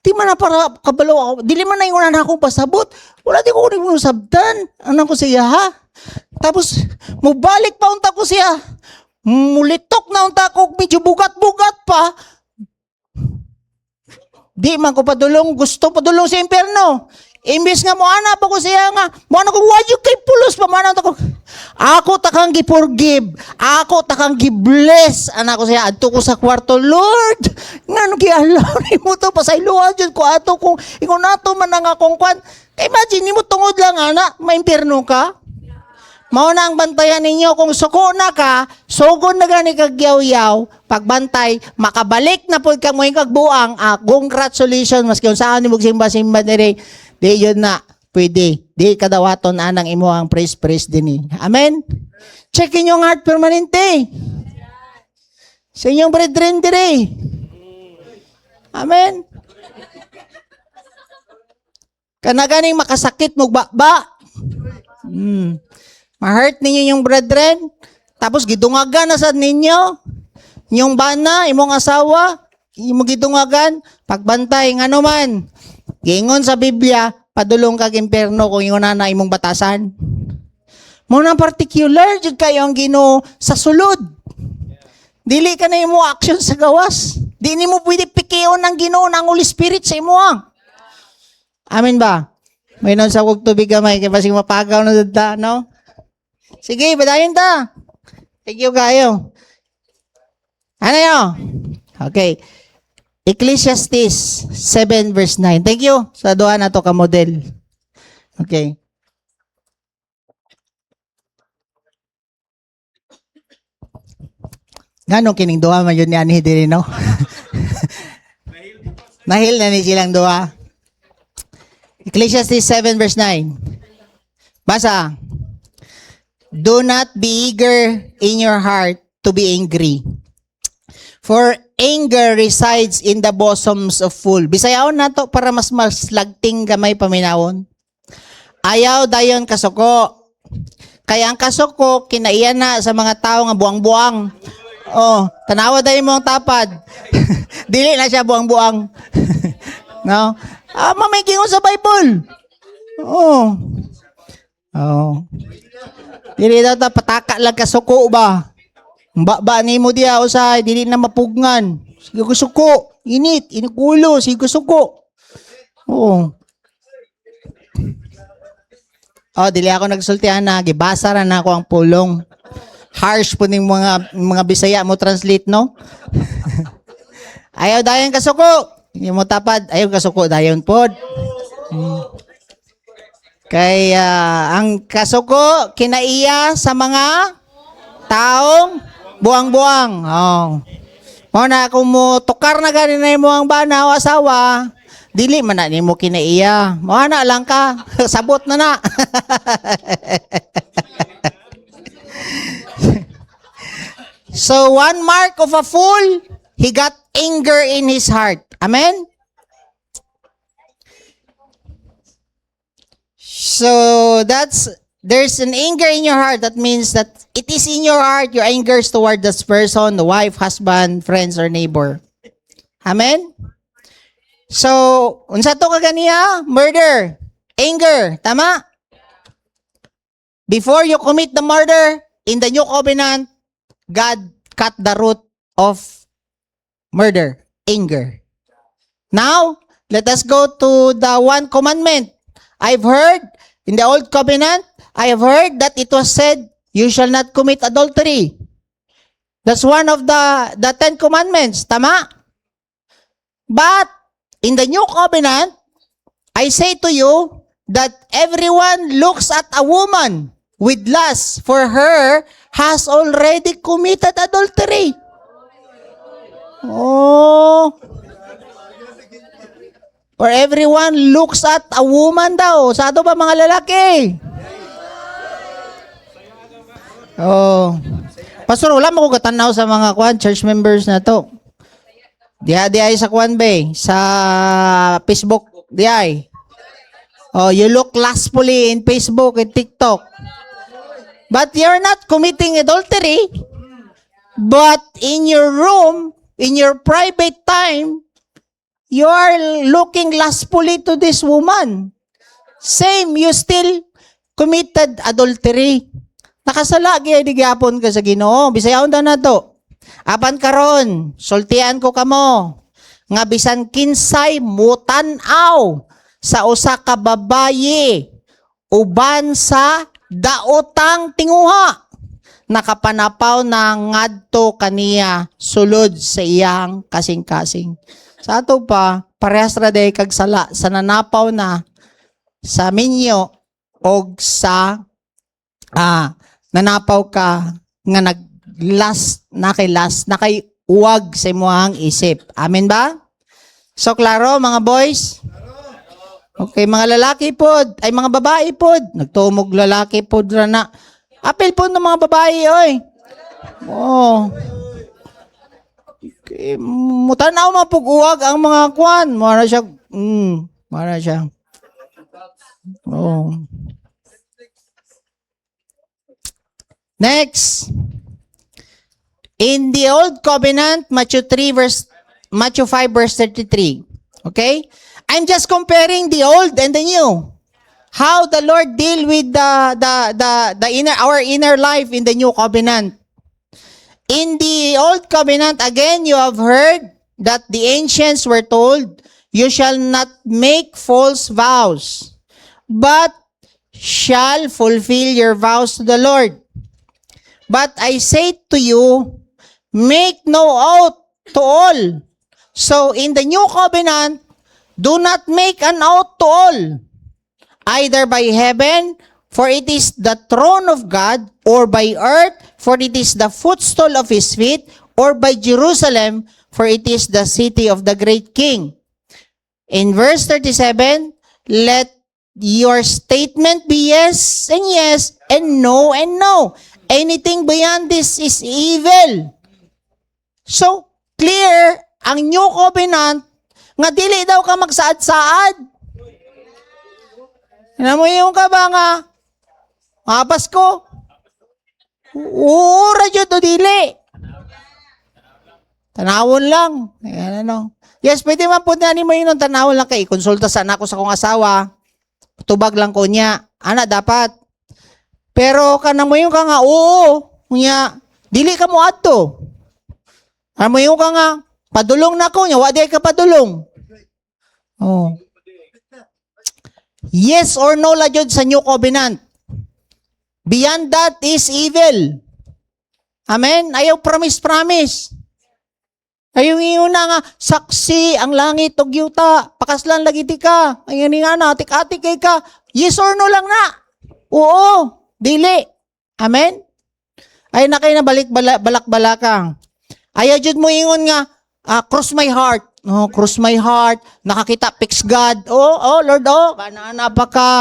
Di man na para kabalo ako. Dili man na yung na akong pasabot. Wala di ko kung sabdan. Anak ko siya ha. Tapos, mubalik pa unta ko siya. Mulitok na unta ko. Medyo bugat-bugat pa. Di man ko padulong. Gusto padulong sa impyerno. Imbis nga mo ana pa ko siya nga. Mo ana ko wadyo kay pulos pa man ko. Ako takang gi-forgive. Ako takang gi-bless. Ana ko siya adto ko sa kwarto, Lord. Ngano gialaw nimo to pasayloan jud ko ato kung ingon nato man nga akong kwan. Imagine nimo tungod lang ana, maimpyerno ka. Mao na ang bantayan ninyo kung suko na ka, sugod na gani kag yaw-yaw, pagbantay, makabalik na pod ka mo kag buang. Congratulations maski unsaan nimo simba-simba diri. Di yun na, pwede. Di kadawaton anang imo ang praise din. Amen? Check inyong heart permanente. Sa inyong brethren dire. Amen? Kanaganing makasakit mo ba? Ma-hurt ninyo yung brethren, tapos gidungagan na sa ninyo, yung bana, imong asawa, imong gidungagan, pagbantay, nga naman, gingon sa Biblia, padulong kag impyerno kung yung na imong batasan. Muna particular, jud kayo ang Ginoo sa sulod. Dili ka na imo action sa gawas. Di ni mo pwede pikiyon ng Ginoo ng Holy Spirit sa imo. Amen ba? May non sa kog tubig gamay kay basig mapagaw na dada, no? Sige, badayon ta. Thank you kayo. Ano yun? Okay. Ecclesiastes 7 verse 9. Thank you sa duha na to ka model. Okay. Ganong kining duha man yun ni Ani diri, no? Nahil na ni silang duha. Ecclesiastes 7 verse 9. Basa. Do not be eager in your heart to be angry. For anger resides in the bosoms of fool. Bisayawon na to para mas lagting gamay paminawon. Ayaw dayon kasuko. Kaya ang kasuko, kinaiyan na sa mga tao nga buang-buang. Oh, tanawa dayon mo ang tapad. Dili na siya buang-buang. No? Mamay gingon sa Bible. Oh. Dili daw ta pataka lang kasuko ba? Ba ni mo diya usay, dili na mapugnan. Sige suko, init kulo, sige suko. Oo. Dili ako nagsultihan na, gibasa ra na ako ang pulong. Harsh po ning mga Bisaya mo translate, no? Ayaw dayon kasuko. Hindi mo tapad, ayaw kasuko dayon pod. Kaya ang kasuko kinaiya sa mga taong buang-buang. Mo na kung mo tukar na ganin na mo ang bana o asawa, dili man na nimo kinaiya. Mo na lang ka, sabot na na. So one mark of a fool, he got anger in his heart. Amen? So there's an anger in your heart. That means that it is in your heart, your anger toward this person, the wife, husband, friends, or neighbor. Amen? So, unsa to kaganiya? Murder. Anger. Tama? Before you commit the murder, in the new covenant, God cut the root of murder. Anger. Now, let us go to the one commandment. I've heard, in the old covenant, I have heard that it was said, you shall not commit adultery. That's one of the 10 commandments. Tama? But, in the new covenant, I say to you that everyone looks at a woman with lust for her has already committed adultery. Oh. For everyone looks at a woman daw. Sa ato ba mga lalaki? Oh. Pastor, wala mo ko katanaw sa mga church members na to. Diay sa bay, sa Facebook, diay. Oh, you look lustfully in Facebook and TikTok. But you're not committing adultery. But in your room, in your private time, you are looking lustfully to this woman. Same, you still committed adultery. Nakasala gyud gyapon ka sa Ginoo. Bisayahon daw na to. Apan karon, sultian ko kamo nga bisan kinsay mutan-aw sa usa ka babayi uban sa daotang tinguha, nakapanapaw na ngadto kaniya sulod sa iyang kasing-kasing. Sa ato pa, parehas ra day kag sala sa nanapaw na sa minyo og sa nanapaw ka nga nakay uwag sa imong isip. Amen ba? So klaro mga boys? Okay, mga lalaki pod, ay mga babae pod, nagtumog lalaki pod ra na. Apel po ng mga babae oy. Oh. Okay, mutanaw mapuguwag ang mga kwan. Mara siya. Oh. Next. In the Old Covenant, Matthew 5 verse 33. Okay? I'm just comparing the old and the new. How the Lord deal with our inner life in the new covenant. In the Old Covenant, again, you have heard that the ancients were told, you shall not make false vows, but shall fulfill your vows to the Lord. But I say to you, make no oath to all. So in the new covenant, do not make an oath to all, either by heaven, for it is the throne of God, or by earth, for it is the footstool of his feet, or by Jerusalem, for it is the city of the great king. In verse 37, let your statement be yes and no and no. Anything beyond this is evil. So, clear, ang new covenant, nga dili daw ka magsaad-saad. Alam mo yung ka ba nga, Pasko? Ura dyan to dili. Tanawon lang. Ayan, ano. Yes, pwede man po na mo yun, tanawon lang kay konsulta sa anak ko sa kong asawa. Tubag lang ko niya. Ana, dapat. Pero kanang mo yung ka nga, oo, niya, dili ka mo ato. Alam mo yung ka nga, padulong na ko niya, wadi ka padulong. Oh. Yes or no la jud sa new covenant. Beyond that is evil. Amen? Ayaw promise. Ayaw na nga, saksi ang langit og yuta, pakaslan lagi ti ka. Ayaw nga na, atik-atik kay ka. Yes or no lang na. Oo, dili. Amen? Ay na kayo na balak-balakang. Ayaw jud mo ingon nga, cross my heart. Oh, cross my heart. Nakakita, fix God. Oh, Lord, kanana pa ka.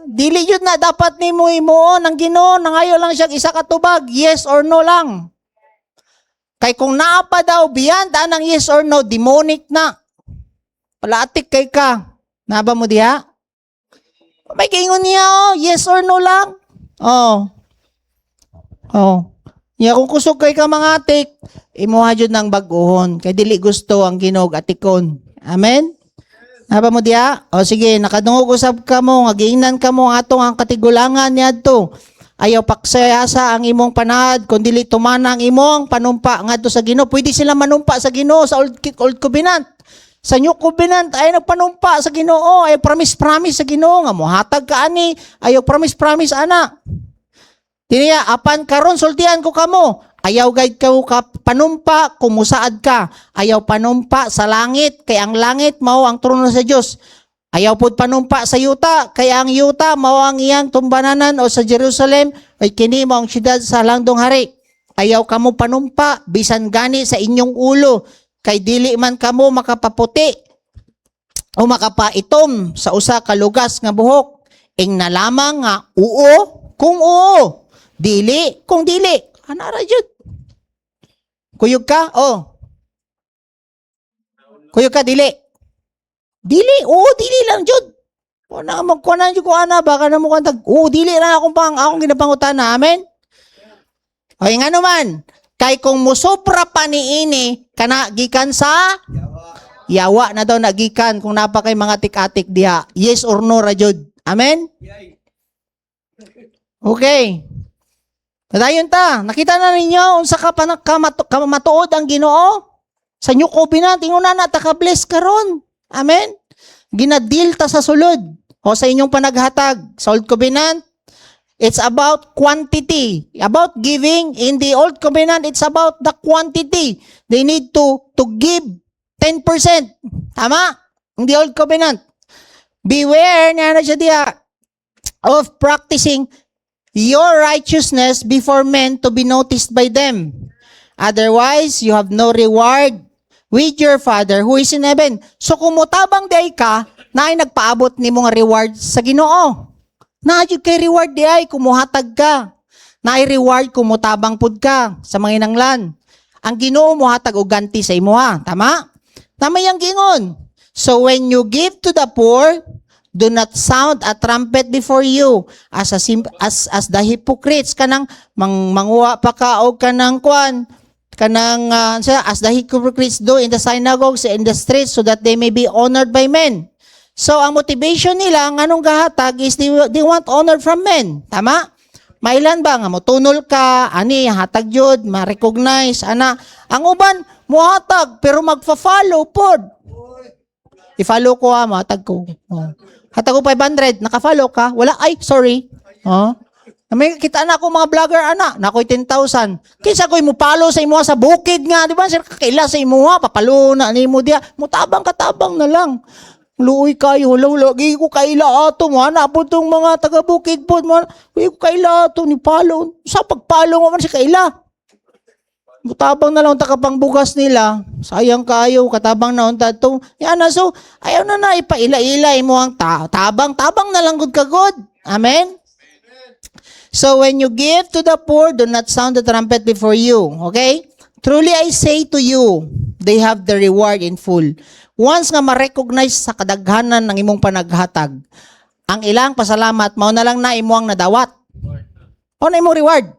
Dili yun na dapat ni mo imo ng Ginoo nang ayo lang siya isa ka tubag, yes or no lang. Kay kung naapa daw beyond anang yes or no, demonic na. Palatik kay ka. Naba mo diha? May kingon niya, yes or no lang. Oh. Ya kung kusog kay ka mga atik, imuha jud ng bag-ohon kay dili gusto ang Ginoo atikon. Amen. Naba mo diya? O sige, nakadungog usab ka mo, ngagingnan ka mo atong ang katigulangan niadto. Ayaw paksayasa ang imong panahad, kung dili tumana ang imong panumpa ngadto sa Ginoo. Pwede sila manumpa sa Ginoo sa Old Covenant. Sa New Covenant ay nagpanumpa sa Ginoo, ay promise sa Ginoo nga mohatag ka ani, ayaw promise ana. Tiniya apan karon sultian ko kamo. Ayaw guide ka panumpa kung musaad ka. Ayaw panumpa sa langit, kay ang langit mao ang trono sa Dios. Ayaw pud panumpa sa yuta, kay ang yuta mao ang iyang tumbananan, o sa Jerusalem ay kini mao ang siyudad sa langdong hari. Ayaw kamo panumpa bisan gani sa inyong ulo, kay dili man kamo makapaputi o makapaitom sa usa ka lugas nga buhok. Ing na lamang nga oo kung oo, dili kung dili. Anara jud. Kuyog ka? Oh. Kuyog ka, dili. Dili? Oo, dili lang, jud. O na, magkuhanan jud ko, ana, baka na mo kantag. Oo, dili lang akong ginapangutan na, amen? O, nga naman, kay kung musopra pa ni ini, kana, gikan sa? Yawa na daw nagikan, kung napa kay mga tik-atik diha. Yes or no, rajud. Amen? Okay. Dayon ta, nakita na ninyo unsa ka matuod ang Ginoo sa New Covenant, inguna na ta ka-bless karon. Amen. Ginadil ta sa sulod o sa inyong panaghatag sa Old Covenant. It's about quantity, about giving. In the Old Covenant, it's about the quantity. They need to give 10%. Tama? In the Old Covenant. Beware na siya diya of practicing your righteousness before men to be noticed by them. Otherwise, you have no reward with your Father who is in heaven. So kung mutabang day ka, na ay nagpaabot ni mong reward sa Ginoo. Naadyo kay reward di ay kumuhatag ka. Na ay reward kung mutabang pud ka sa mga inanglan. Ang Ginoo muhatag og ganti sa imuha. Tama? Tama yang gingon. So when you give to the poor, do not sound a trumpet before you as the hypocrites kanang manguwa pa ka og kanang kwan kanang as the hypocrites do in the synagogues and the streets so that they may be honored by men. So ang motivation nila nganong gahatag is they want honor from men. Tama? Mailan ba nga motunol ka ani hatag jud ma-recognize ana ang uban mohatag pero magfa-follow pod. I-follow ko matag ko. Hatag ko 500 naka-follow ka wala ay sorry. May kita na ako mga vlogger ana na ko'y 10,000. Kinsa ko'y mo follow sa imo sa bukid nga di ba sir kaila sa imo papalo na nimo dia mutabang katabang na lang. Luoy kayo, lagi ko kaila ato mo, na po itong mga taga-bukid po, luoy ko kaila ato, ni palo, sa pagpalo mo man si kaila. Mutabang na lang takapang bugas nila, sayang kayo, katabang na unta ito. Yan na, so, ayaw na ipaila-ilay mo ang tabang na lang good kagod. Amen? So, when you give to the poor, do not sound the trumpet before you. Okay? Truly I say to you, they have the reward in full. Once nga ma-recognize sa kadaghanan ng imong panaghatag, ang ilang pasalamat, mao na lang na imuang nadawat. O na imong reward.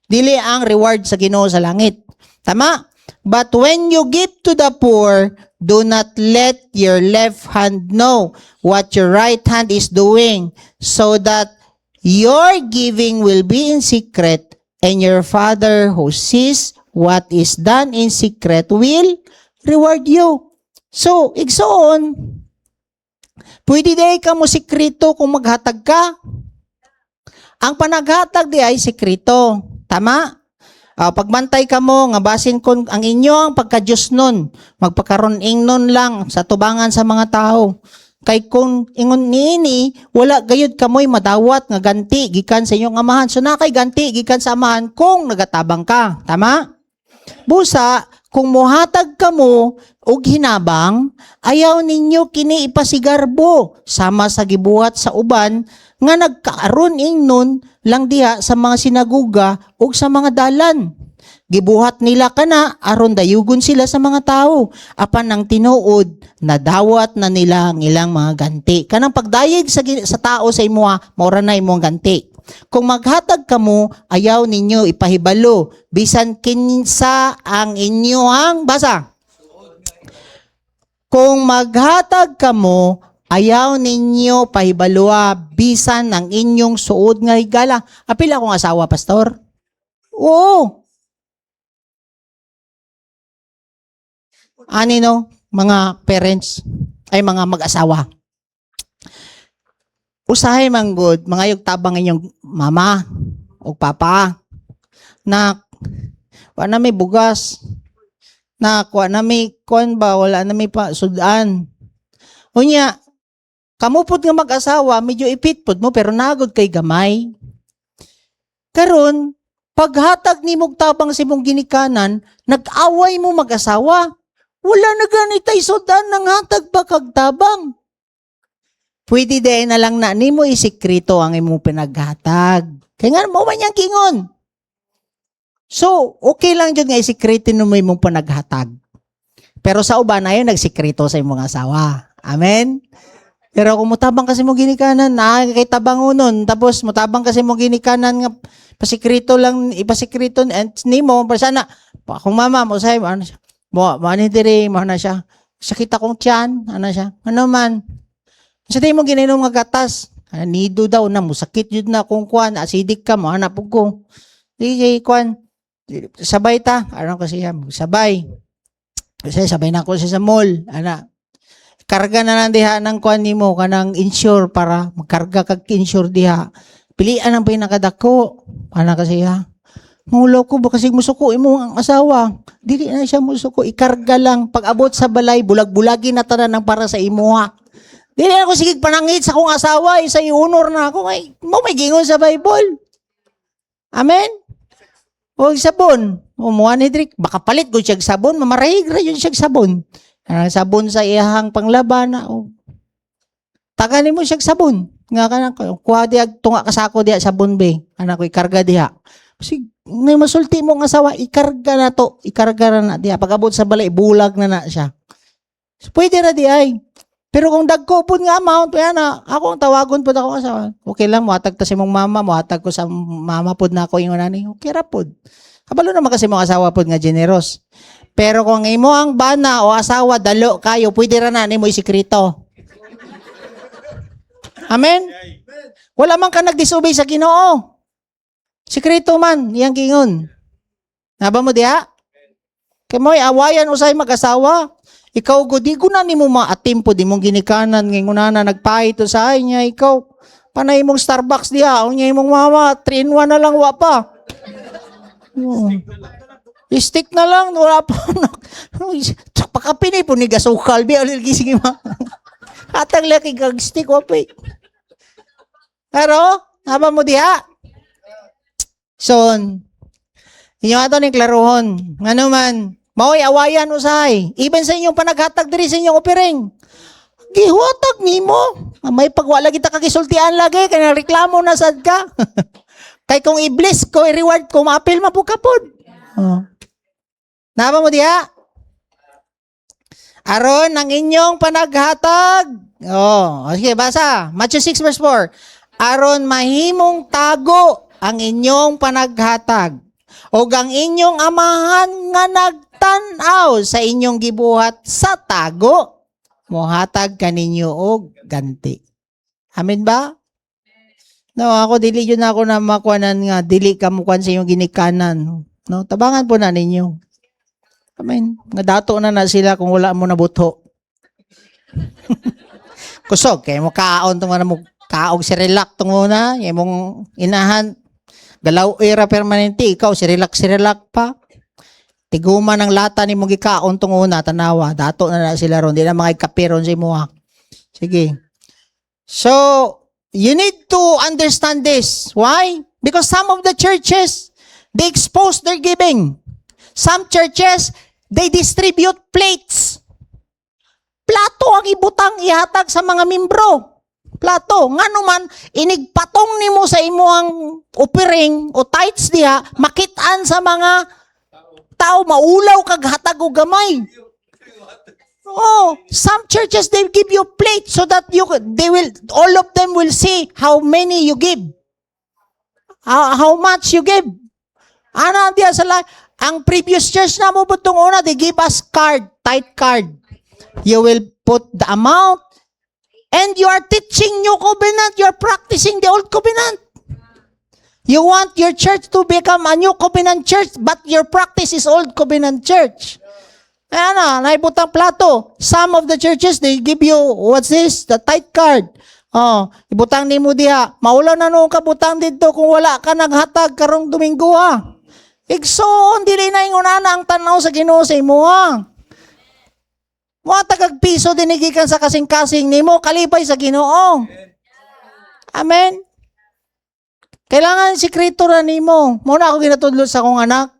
Dili ang reward sa Ginoo sa langit. Tama? But when you give to the poor, do not let your left hand know what your right hand is doing, so that your giving will be in secret, and your Father who sees what is done in secret will reward you. So, igsoon, pwede day ka mo sikrito kung maghatag ka. Ang panaghatag di ay sikrito. Tama? Pagbantay ka mo, nga basin kon ang inyo ang pagka-Diyos nun, magpakaroon ingnon lang sa tubangan sa mga tao. Kay kung ingon niini, wala gayud kamoy madawat nga ganti gikan sa inyong amahan. So na kay ganti gikan sa amahan kung nagatabang ka. Tama? Busa, kung muhatag ka mo og hinabang, ayaw ninyo kini ipasigarbo sama sa gibuhat sa uban nga nagkaaron ingnon lang diha sa mga sinaguga ug sa mga dalan. Gibuhat nila kana aron dayugon sila sa mga tao. Apan nang tinuod, nadawat na nila ang ilang mga ganti. Kanang pagdayeg sa tao sa imuha, maura na imong ganti. Kung maghatag kamo, ayaw ninyo ipahibalo. Bisan kinsa ang inyohang basa. Kung maghatag kamo, ayaw ninyo pahibalua bisan ang inyong suod nga higala. Apil akong asawa, pastor? Oo. Ani no, mga parents, ay mga mag-asawa. Usahay man good, mga yung tabang inyong mama o papa, na wala na may bugas, na wala na may kuan ba, wala na may sudan. Unya, kamupod nga mag-asawa, medyo ipitpod mo, pero nagod kay gamay. Karon, paghatag ni mong tabang si mong ginikanan, nag-away mo mag-asawa. Wala na ganitay sudan ng hatag ba kagtabang. Pwede din na lang na ni mo isikrito ang imong pinaghatag. Kaya nga mo man yang kingon. So, okay lang dyan nga isikrito mo imong pinaghatag. Pero sa uban ayon nagsikrito sa imong asawa. Amen? Pero kung mutabang kasi mo ginikanan, nakakaitabang unon, tapos mutabang kasi mo ginikanan nga pasikrito lang, ipasikrito ni mo, sana, kung mama mo sa'yo, ano siya? Mani diri mo na siya. Sakit akong tiyan, ano siya? Ano man? Sa tayo mo ginainom nga gatas. Nido daw na mo sakit jud na kung kuan acidic ka mo hanap ko. Di kuan sabay ta, ano kasi yan, sabay. Kasi sabay na ako sa mall, ana. Karga na lang diha ng kuan nimo kanang insure para magkarga kag insure diha. Pilian ang pinakadako. Ana kasi ha. Mulo ko ba kasi musuko imo ang asawa. Dili na siya musuko, ikarga lang pag abot sa balay bulag-bulagin na tanan ng para sa imuha. Dili ako sige panangit sa kong asawa, isa iunor na ako kay mo may gingon sa Bible. Amen. O sabon, umuha ni Drik, baka palit ko siya sabon, mamarahig ra yun siya sabon. Sabon sa iyahang panglaban na taganin mo siya sabon. Nga kanang kuha diha tunga kasako diha sabon be. Anak ko ikarga diha. Kasi may masulti mo ng asawa, ikarga na to, ikarga na diha. Pag abot sa balay, bulag na siya. So, pwede na di ay. Pero kung dagko po nga amount, yan na, ako ang tawagon po ako asawa. Okay lang, muhatag ta si mong mama, muhatag ko sa mama po na ako yung nani. Okay ra po. Kabalo naman kasi mong asawa po nga generous. Pero kung imo ang bana o asawa, dalo kayo, pwede ra na ni mo isikreto. Amen? Wala man ka nag-disobey sa Ginoo. Sikreto man, iyang kingon. Naba mo diha? Kay mo'y awayan usay mag-asawa. Ikaw gudi ko na nimo maatim po di mong ginikanan ngayon na nagpahit to sa niya ikaw. Panay mong Starbucks diha, o niya imong mama 3-in-1 na lang wa pa. Stick na lang wala pa. Pakapini po ni gasukal bi alil gising ma. Atang laki kag stick wa pa. Pero haba mo diha. Son. Inyo ato ni klarohon. Ngano man mao'y awayan usay. Even sa inyong panaghatag diri sa inyong opiring. Gihuatag nimo. May pagwala kita kagisultian lagi kaya reklamo na sad ka. Kay kung i-bless ko, i-reward ko, ma-appeal mapukapod. Oh. Naba mo diha? Aron ang inyong panaghatag. Oh, sige basa. Matthew 6 verse 4. Aron mahimong tago ang inyong panaghatag. O ang inyong amahan nga nagtanaw sa inyong gibuhat sa tago, mohatag kaninyo og ganti. Amen ba? No, ako dili yun ako na makuanan nga dili ka mukuan sa inyong ginikanan. No, tabangan po na ninyo. Amen. Nga dato na sila kung wala mo nabuto. Kusog kay mo kaon tong mo kaog si relax tong muna, imong inahan galaw era permanente, ikaw si relax pa. Tiguman ng lata ni mong gikaon tong una, tanawa. Dato na sila ron. Di na mga kapiron sa imuha. Sige. So, you need to understand this. Why? Because some of the churches, they expose their giving. Some churches, they distribute plates. Plato ang ibutang ihatag sa mga membro. Plato. Nga naman, inigpatong nimo sa imuang offering o tithes diha, makitaan sa mga tao, maulaw kag hatag og gamay. Oh, some churches they give you plate so that all of them will see how many you give. How much you give. Ana diya sa ang previous church na mo butong una, they give us card, tithe card. You will put the amount and you are teaching new covenant, you are practicing the old covenant. You want your church to become a new covenant church, but your practice is old covenant church. Ayan na, naibutang plato. Some of the churches, they give you, what's this? The tithe card. Oh, ibutang ni mo diha. Maula na nung kabutang dito kung wala ka naghatag karong Domingo ha. Igsoon, dili na yung unana ang tanaw sa Ginoo sa imo ha. Mga tagagpiso dinigikan sa kasing-kasing ni mo, kalipay sa Ginoo. Amen. Kailangan sikreto ra nimo. Muna ako ginatudlo sa akong anak.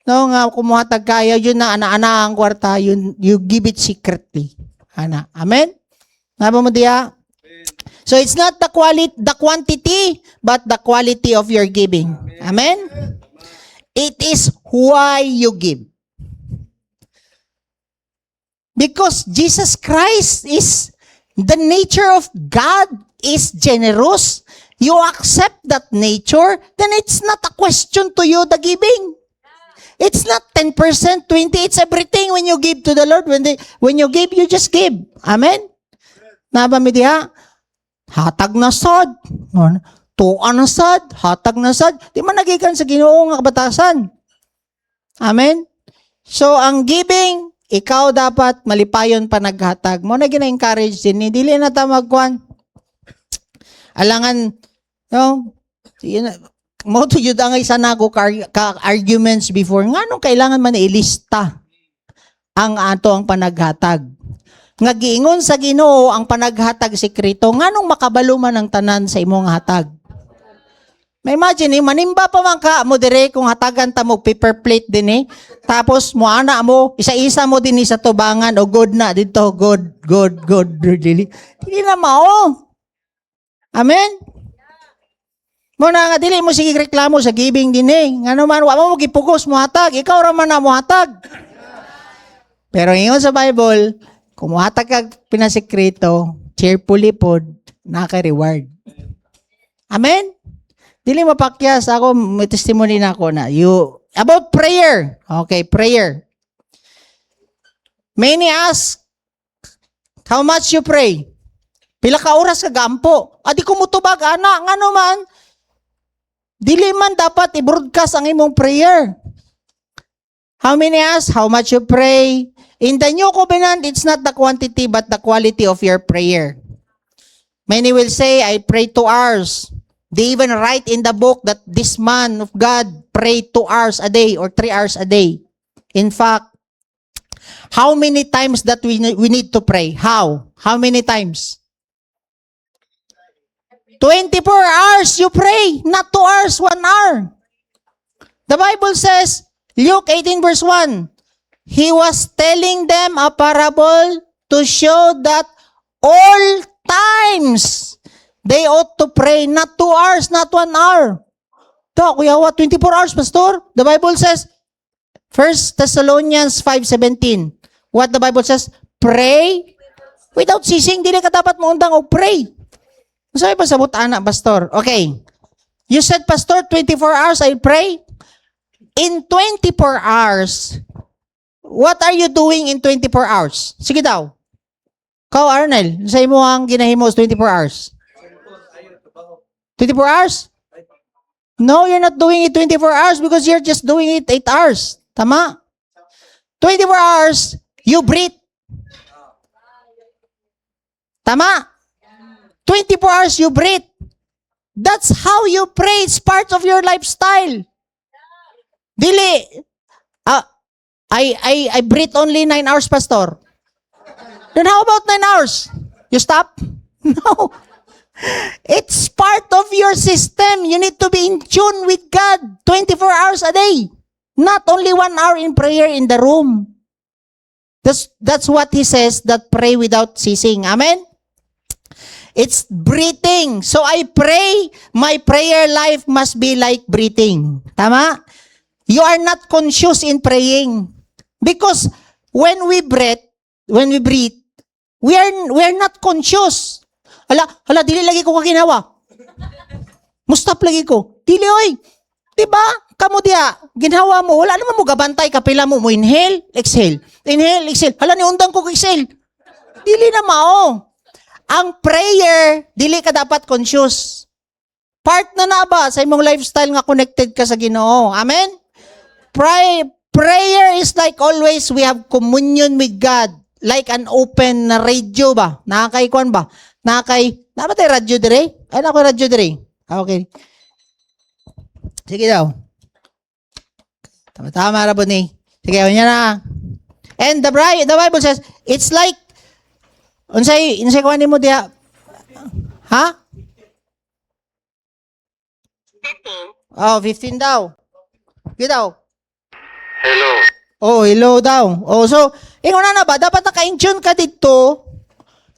No, nga kumuhatag kaya yun na ana-ana ang kwarta, you give it secretly. Ana. Amen. Naba mo diya? So it's not the quantity, but the quality of your giving. Amen. It is why you give. Because Jesus Christ is the nature of God is generous. You accept that nature, then it's not a question to you, the giving. It's not 10%, 20%, it's everything when you give to the Lord. When you give, you just give. Amen? Naba mi diha? Hatag na sad. Tuan na sad. Hatag na sad. Di man nagikan sa Ginoo nga kabatasan. Amen? So, ang giving, ikaw dapat malipayon pa naghatag. Mo na gina-encourage din. Dili na ta magkuhan. Alangan, no? Mo to yun ang isa na ko arguments before. Nga nung kailangan man ilista ang ato ang panaghatag. Nga giingon sa Ginoo ang panaghatag sekreto. Nga nung makabalo man ang tanan sa imong hatag. May imagine, manimba pa man ka mo dire kung hatagan ta mo paper plate din Tapos mo ana mo, isa-isa mo din sa tubangan o good na dito, good. Dili na mao. Amen? Muna nga, dili mo sige reklamo sa giving din Nga naman, wala mo gipugos mo hatag. Ikaw raman na mo hatag. Pero ingon sa Bible, kumuhatag kag pinasekreto, cheerfully pod, naka-reward. Amen? Dili mapakyas ako, may testimony na ako na about prayer. Okay, prayer. Many ask, how much you pray? Pila ka oras ka gampo? Adi ko mutubag, ana, nga naman, dili man dapat i-broadcast ang imong prayer. How many ask, how much you pray? In the New Covenant, it's not the quantity but the quality of your prayer. Many will say, I pray 2 hours. They even write in the book that this man of God prayed 2 hours a day or 3 hours a day. In fact, how many times that we need to pray? How? How many times? 24 hours you pray, not 2 hours, 1 hour. The Bible says, Luke 18 verse 1, He was telling them a parable to show that all times they ought to pray, not 2 hours, not 1 hour. To, kuya, what, 24 hours, Pastor? The Bible says, 1 Thessalonians 5:17. What the Bible says? Pray without ceasing. Dili ka dapat maundang o pray. Sabi pa sabot ana, Pastor. Okay. You said, Pastor, 24 hours I pray. In 24 hours, what are you doing in 24 hours? Sige daw. Kau, Arnel, sa imo ang ginahimo 24 hours. 24 hours? No, you're not doing it 24 hours because you're just doing it 8 hours. Tama? 24 hours, you breathe. Tama? 24 hours, you breathe. That's how you pray. It's part of your lifestyle. Dili. I breathe only 9 hours, Pastor. Then how about 9 hours? You stop? No. It's part of your system. You need to be in tune with God 24 hours a day. Not only 1 hour in prayer in the room. That's what he says, that pray without ceasing. Amen? It's breathing. So I pray, my prayer life must be like breathing. Tama? You are not conscious in praying. Because when we breathe, we are not conscious. Hala, dili lagi ko kakinawa. Mustap lagi ko. Dili, oy. Diba? Kamu diya, ginhawa mo, wala naman mo gabantay, kapila mo inhale, exhale. Inhale, exhale. Hala, niundang ko exhale. Dili na mao. Ang prayer, dili ka dapat conscious. Part na ba sa imong lifestyle nga connected ka sa Ginoo. Amen? Prayer is like always we have communion with God. Like an open radio ba? Nakakay-kwan ba? Nabatay radyo dire? Ay, nako radyo dire. Okay. Sige daw. Tama rabon ni. Sige, yun na. And the Bible says, it's like, unsay kuhanin mo diya? Ha? 15. Oh, 15 daw. Sige daw. Hello. Oh, hello daw. Oh, so, ingon na ba? Dapat naka-in-tune ka dito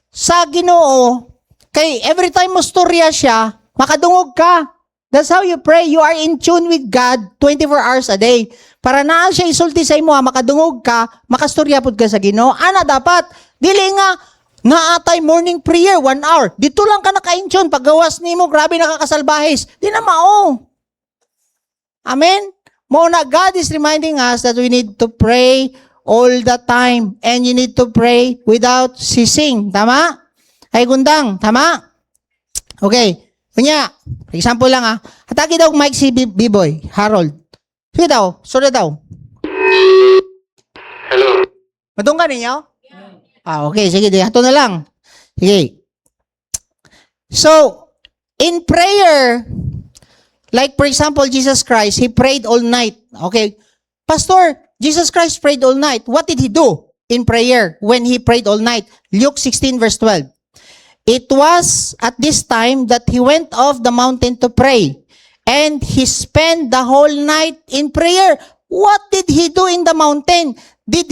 sa Ginoo. Kay every time mo storya siya, makadungog ka. That's how you pray. You are in tune with God 24 hours a day. Para naa siya isulti sa imo, makadungog ka, makastorya pud ka sa Ginoo. Ana dapat, dili nga naatay morning prayer 1 hour. Dito lang ka naka-in tune. Paggawas nimo, grabe nakakasalbahis. Di na mao. Amen? Muna, God is reminding us that we need to pray all the time. And you need to pray without ceasing. Tama? Ay gundang. Tama? Okay. Kunya, example lang Hatagi daw Mike si B-Boy, Harold. Sige daw, sorry daw. Hello. Matong ka ninyo? Okay, sige. Hato na lang. Sige. So, in prayer, like for example, Jesus Christ, He prayed all night. Okay. Pastor, Jesus Christ prayed all night. What did He do in prayer when He prayed all night? Luke 16 verse 12. It was at this time that He went off the mountain to pray. And He spent the whole night in prayer. What did He do in the mountain? Did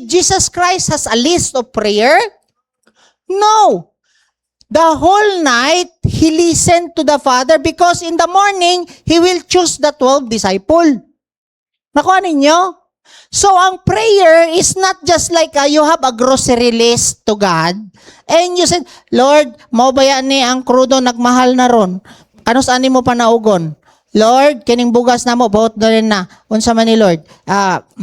Jesus Christ has a list of prayer? No. The whole night, He listened to the Father because in the morning, He will choose the 12 disciples. Nakuha ninyo? So, ang prayer is not just like you have a grocery list to God and you said, Lord, mao ba yan ni ang krudo nagmahal na ron? Ano saan mo panaugon? Lord, kining bugas na mo, bawat na rin na. Unsa man ni Lord?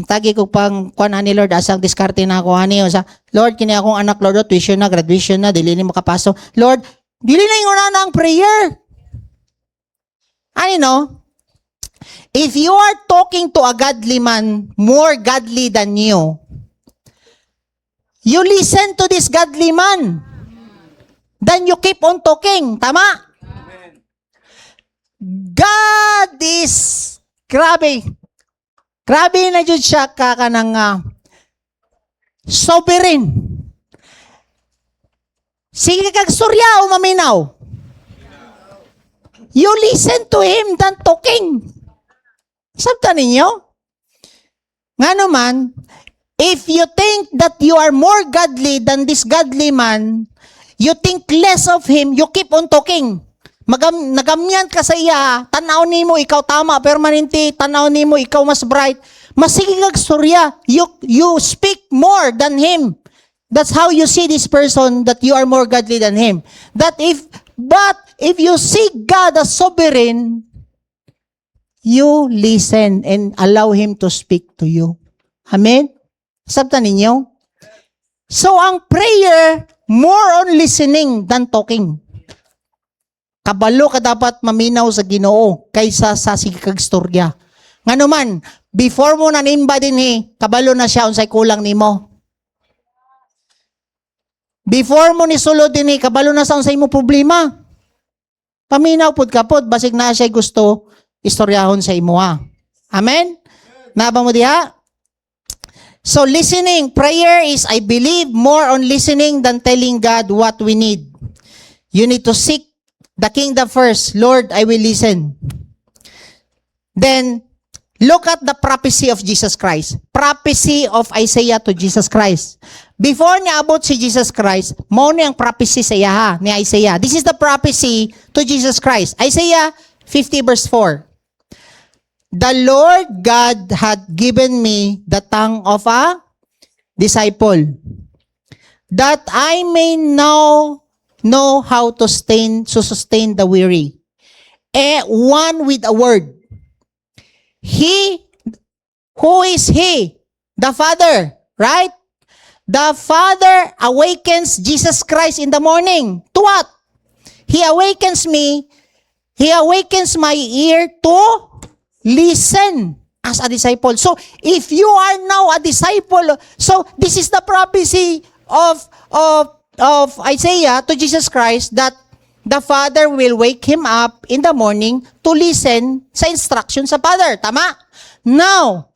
Tagi ko pang kuan ni Lord, asang diskarte na ako ani. Unsa, Lord, kini akong anak, Lord, tuition na, graduation na, dili ni makapasok. Lord, dili na yung na ang prayer. Ano no? If you are talking to a godly man, more godly than you listen to this godly man. Then you keep on talking. Tama? God is, grabe. Grabe na dyan siya kakanang sovereign. Sige kag surya o maminaw. You listen to him than talking. Sabta ninyo? Nga naman, if you think that you are more godly than this godly man, you think less of him, you keep on talking. Nagamyan ka sa iya, tanaw nimo ikaw tama, permanente, tanaw nimo ikaw mas bright. Masigig surya, you speak more than him. That's how you see this person that you are more godly than him. But if you see God as sovereign, you listen and allow him to speak to you. Amen? Sabta ninyo? So, ang prayer, more on listening than talking. Kabalo ka dapat maminaw sa Ginoo kaysa sa sigikagstorya. Nga naman, before mo nanimba din kabalo na siya unsay kulang nimo. Before mo ni sulod din kabalo na sa unsay mo problema. Paminaw pud kapod basig na siya gusto istoryahon sa imo Amen? Naba mo diha? So listening, prayer is, I believe, more on listening than telling God what we need. You need to seek the kingdom first. Lord, I will listen. Then, look at the prophecy of Jesus Christ. Prophecy of Isaiah to Jesus Christ. Before niya abot si Jesus Christ, mo ni ang prophecy sa iya ni Isaiah. This is the prophecy to Jesus Christ. Isaiah 50 verse 4. The Lord God had given me the tongue of a disciple, that I may now know how to sustain the weary. One with a word. Who is he? The Father, right? The Father awakens Jesus Christ in the morning. To what? He awakens me. He awakens my ear to listen as a disciple. So, if you are now a disciple, so this is the prophecy of Isaiah to Jesus Christ that the Father will wake him up in the morning to listen sa instruction sa Father. Tama? Now,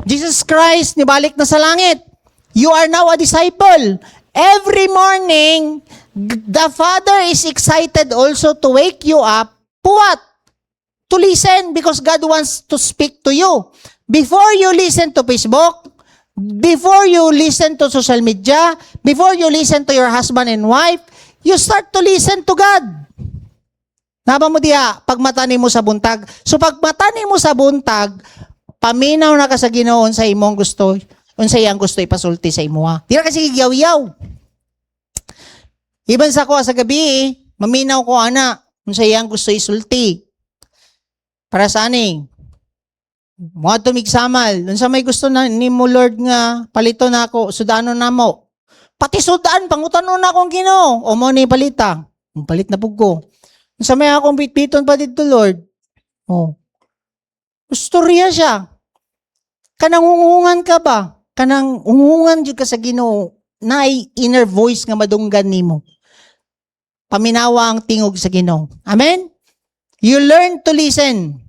Jesus Christ, nibalik na sa langit. You are now a disciple. Every morning, the Father is excited also to wake you up. To what? To listen, because God wants to speak to you. Before you listen to Facebook, before you listen to social media, before you listen to your husband and wife, you start to listen to God. Naba mo diya, pagmatani mo sa buntag. So pagmatani mo sa buntag, paminaw na ka sa Ginoo sa imong gusto, unsay ang gusto ipasulti sa imo Di ra kasi giyaw-yaw. Iban sa ko sa gabi, maminaw ko ana, unsay ang gusto isulti. Para sa aning, mga tumigsamal, unsa may gusto na ni mo Lord nga palito na ako, sudano na mo. Pati sudan, pangutanon na akong Ginoo. O mo ni palita. Palit na pugo. Unsa may akong bitbiton pa dito Lord. Oh. Istorya siya. Kanang ungungan ka ba? Kanang ungungan jud ka sa Ginoo. Naay inner voice nga madunggan nimo. Paminawa ang tingog sa Ginoo. Amen? You learn to listen.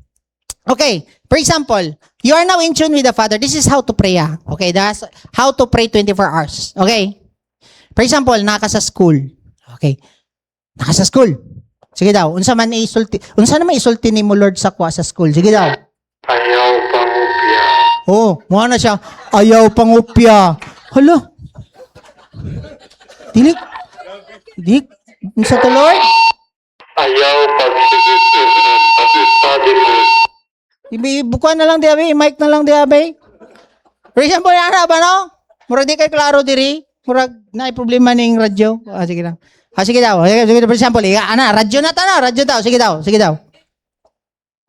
Okay, for example, you are now in tune with the Father. This is how to pray. Okay, that's how to pray 24 hours. Okay? For example, naka sa school. Okay. Naka sa school. Sige daw, unsa naman isulti nimo Lord sa kwa sa school? Sige daw. Ayaw pangupya. Oh, mo na siya. Ayaw pangupya. Hala. Dilik. Unsa to Lord? Ayaw pagsigit pag-study mo. Ibukuan na lang di abe, i-mic na lang di abe. For example, ana ba no? Murag di kay klaro diri. Murag na problema ning radyo. Sige lang. Sige daw. Sige, for example, ana, radyo na ta na, radyo daw. Sige daw. Sige daw.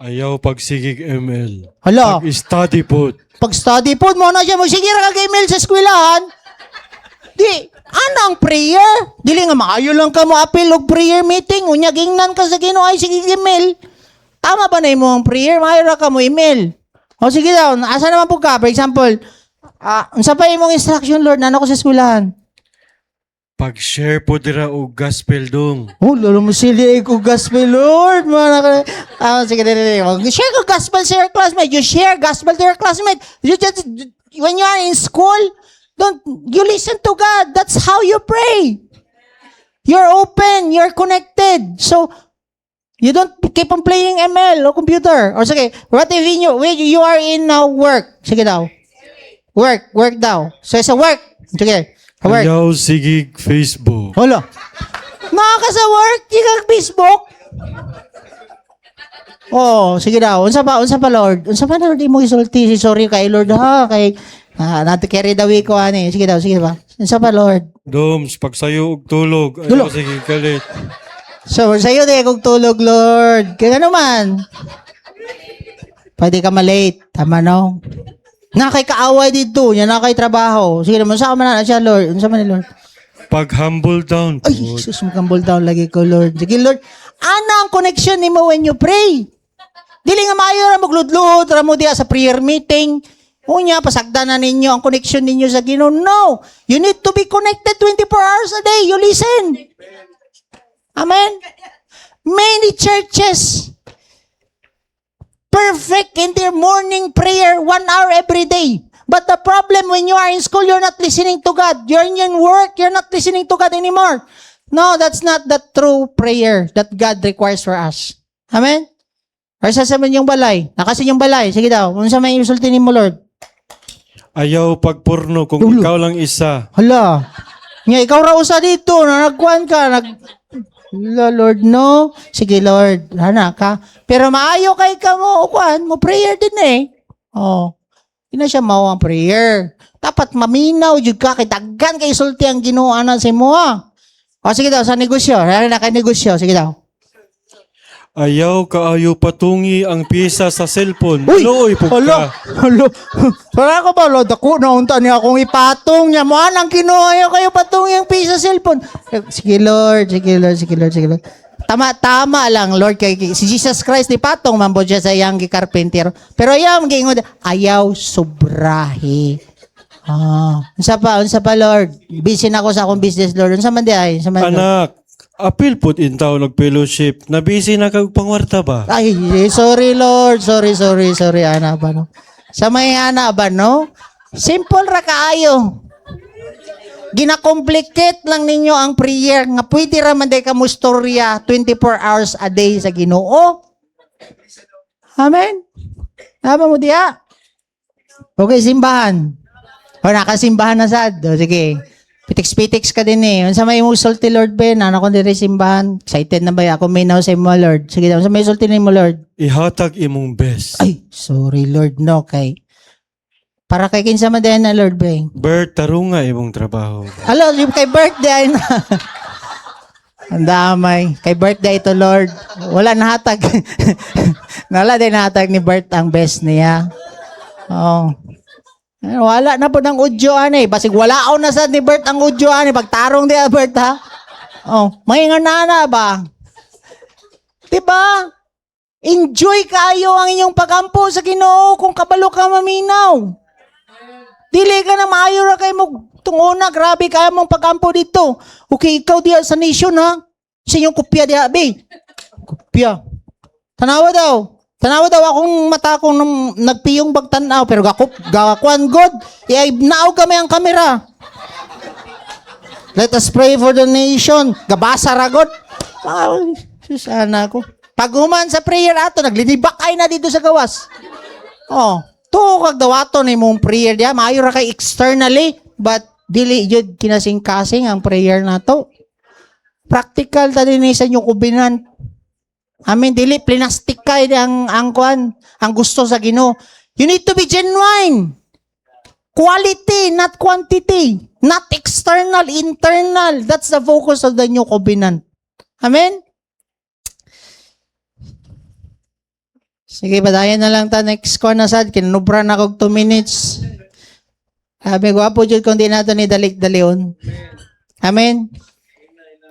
Ayaw pagsigig ML. Hala. Pag-study po. Pag study po mo na siya, sige ra kag email sa eskwelahan. Di, anang prayer? Dili nga maayo lang ka mo apil og prayer meeting, unya gingnan ka sa Ginoo ay sige email. Tama ba na imo ang prayer? Maayo ra ka mo email. O sige daw, asa naman po ka? For example, unsa pa imong instruction Lord nano ko sa eskwelahan? Pag-share po dira og gospel dong. Oh, lalo mo sili ko gospel Lord. Sige dili. Share ko gospel sa your classmate. You share gospel to your classmate. You just when you are in school, you listen to God. That's how you pray. You're open, you're connected. So you don't keep on playing ML o computer. Or sige, what if you are in work? Sige daw. Work daw. So sa work. Sige. Work. Ayaw sigig Facebook. Hala. Mga ka sa work, di ka Facebook. Oh, sige daw. Unsa pa Lord? Unsa pa Lord imo isulti? Sorry kay Lord ha, kay nato carry the week ko ani. Sige daw, sige ba. Unsa pa Lord? Doms, pagsayo og tulog. Tulog. Ayaw sigig kalit. So, sa'yo di kog tulog Lord. Kaya naman. Pwede ka malate. Tama no? Nakay kaaway dito, nya nakay trabaho. Sige naman, sa man na siya Lord. Unsa man ni Lord? Pag-humble down po. Ay, Jesus, magkambol down lagi ko, Lord. Sige, Lord. Ano ang connection ni mo when you pray? Dili nga maayo ra magludlod, ra mo diya sa prayer meeting. Unya, pasagdan na ninyo ang connection ninyo sa Ginoo. No. You need to be connected 24 hours a day. You listen. Amen? Many churches perfect in their morning prayer 1 hour every day. But the problem when you are in school, you're not listening to God. You're in your work, you're not listening to God anymore. No, that's not the true prayer that God requires for us. Amen? Or sasabihin yung balay. Nakasin yung balay. Sige daw. Kung sa may isulti ni mo, Lord. Ayaw pagporno kung Ulo. ikaw lang isa. Hala. Nga, ikaw raw sa dito. Nagkuhan ka. Lord, no. Sige, Lord. Hana ka. Pero maayo kay ka mo. Kuhan mo prayer din eh. Oh. Hindi na siya mao ang prayer. Dapat maminaw. Jud ka. Kay daggan kay sulti ang ginuanan sa mo ha. O sige daw, sa negosyo. Na kay negosyo. Sige daw. Ayaw kaayo patungi ang piyesa sa cellphone. Uy! Looy po Hala! ka. Hala! Para ko ba, Lord? Ako, naunta niya akong ipatong niya. Muanang kinuha kayo patungi ang pisa cellphone. Sige, Lord. Sige, Lord. Sige, Lord. Sige, Lord. Tama lang, Lord. Kay si Jesus Christ, ni patong mambo siya sa iyang carpenter. Pero ayaw, mag-iingod. Ayaw sobrahi. Unsa pa, Lord? Busy na ako sa akong business, Lord. Unsa man di ay? Unsa man, Lord? Anak, apil put intaw nag-fellowship. Nabisi na kag pangwarta ba? Ay, sorry Lord. Sorry, ana ba no? Sa may ana ba no? Simple ra kaayo. Gina-complicate lang ninyo ang prayer nga pwede ra man day ka mo storya 24 hours a day sa Ginoo. Amen. Tama mo diya. Okay, simbahan. O nakasimbahan na sad. O, sige. Pitix-pitix ka din eh. Unsa may sulti Lord Ben? Ano ko diri simbahan? Excited na ba ako may now sa mo Lord? Sige, unsa may sulti nimo Lord? Ihatag imong best. Ay, sorry Lord, no kay. Para kay kinsa man din na Lord Ben. Bert, tarunga imong trabaho. Hello, kay birthday na. Ang damay. Kay birthday ito Lord. Wala nahatag. Wala din nahatag ni Bert ang best niya. Oh. Wala na po ng udyo ani. Basig wala na sa ni Bert ang udyo ani. Pagtarong di Bert ha. Oh, maingan na ba? Diba? Enjoy kayo ang inyong pagampo sa Ginoo kung kabalo ka maminaw. Dili ka na maayo ra kay mo tunguna. Grabe kaya mong pagampo dito. Okay, ikaw diya sa nation ha. Sa inyong kopya diya, be. Kopya. Tanawa daw akong mata kong nagpiyong bagtanaw pero gakuan God. Naaw kami ang kamera. Let us pray for the nation. Gabasa ra God. Susana ko. Pag human sa prayer ato, naglinibakay na dito sa gawas. Oh, to kag dawaton ni mong prayer diya, maayo ra kay externally, but dili jud kinasing-kasing ang prayer nato. Practical ta din sa inyo kubinan. Amen, dili plastic kay ang kuan, ang gusto sa Ginoo. You need to be genuine. Quality, not quantity. Not external, internal. That's the focus of the new covenant. Amen? Sige, badayan na lang ta. Next ko na sad. Kinanubra na kog 2 minutes. Sabi ko, apo dyan kung di nato ni dalik-dalion. Amen?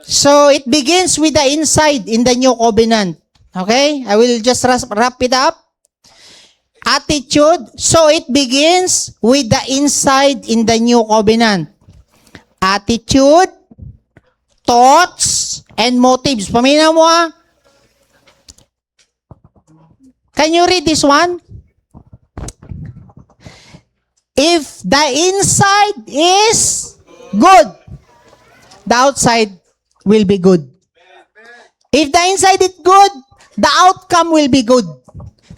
So, it begins with the inside in the new covenant. Okay? I will just wrap it up. Attitude. So, it begins with the inside in the new covenant. Attitude, thoughts, and motives. Paminaw mo ha. Can you read this one? If the inside is good, the outside will be good. If the inside is good, the outcome will be good.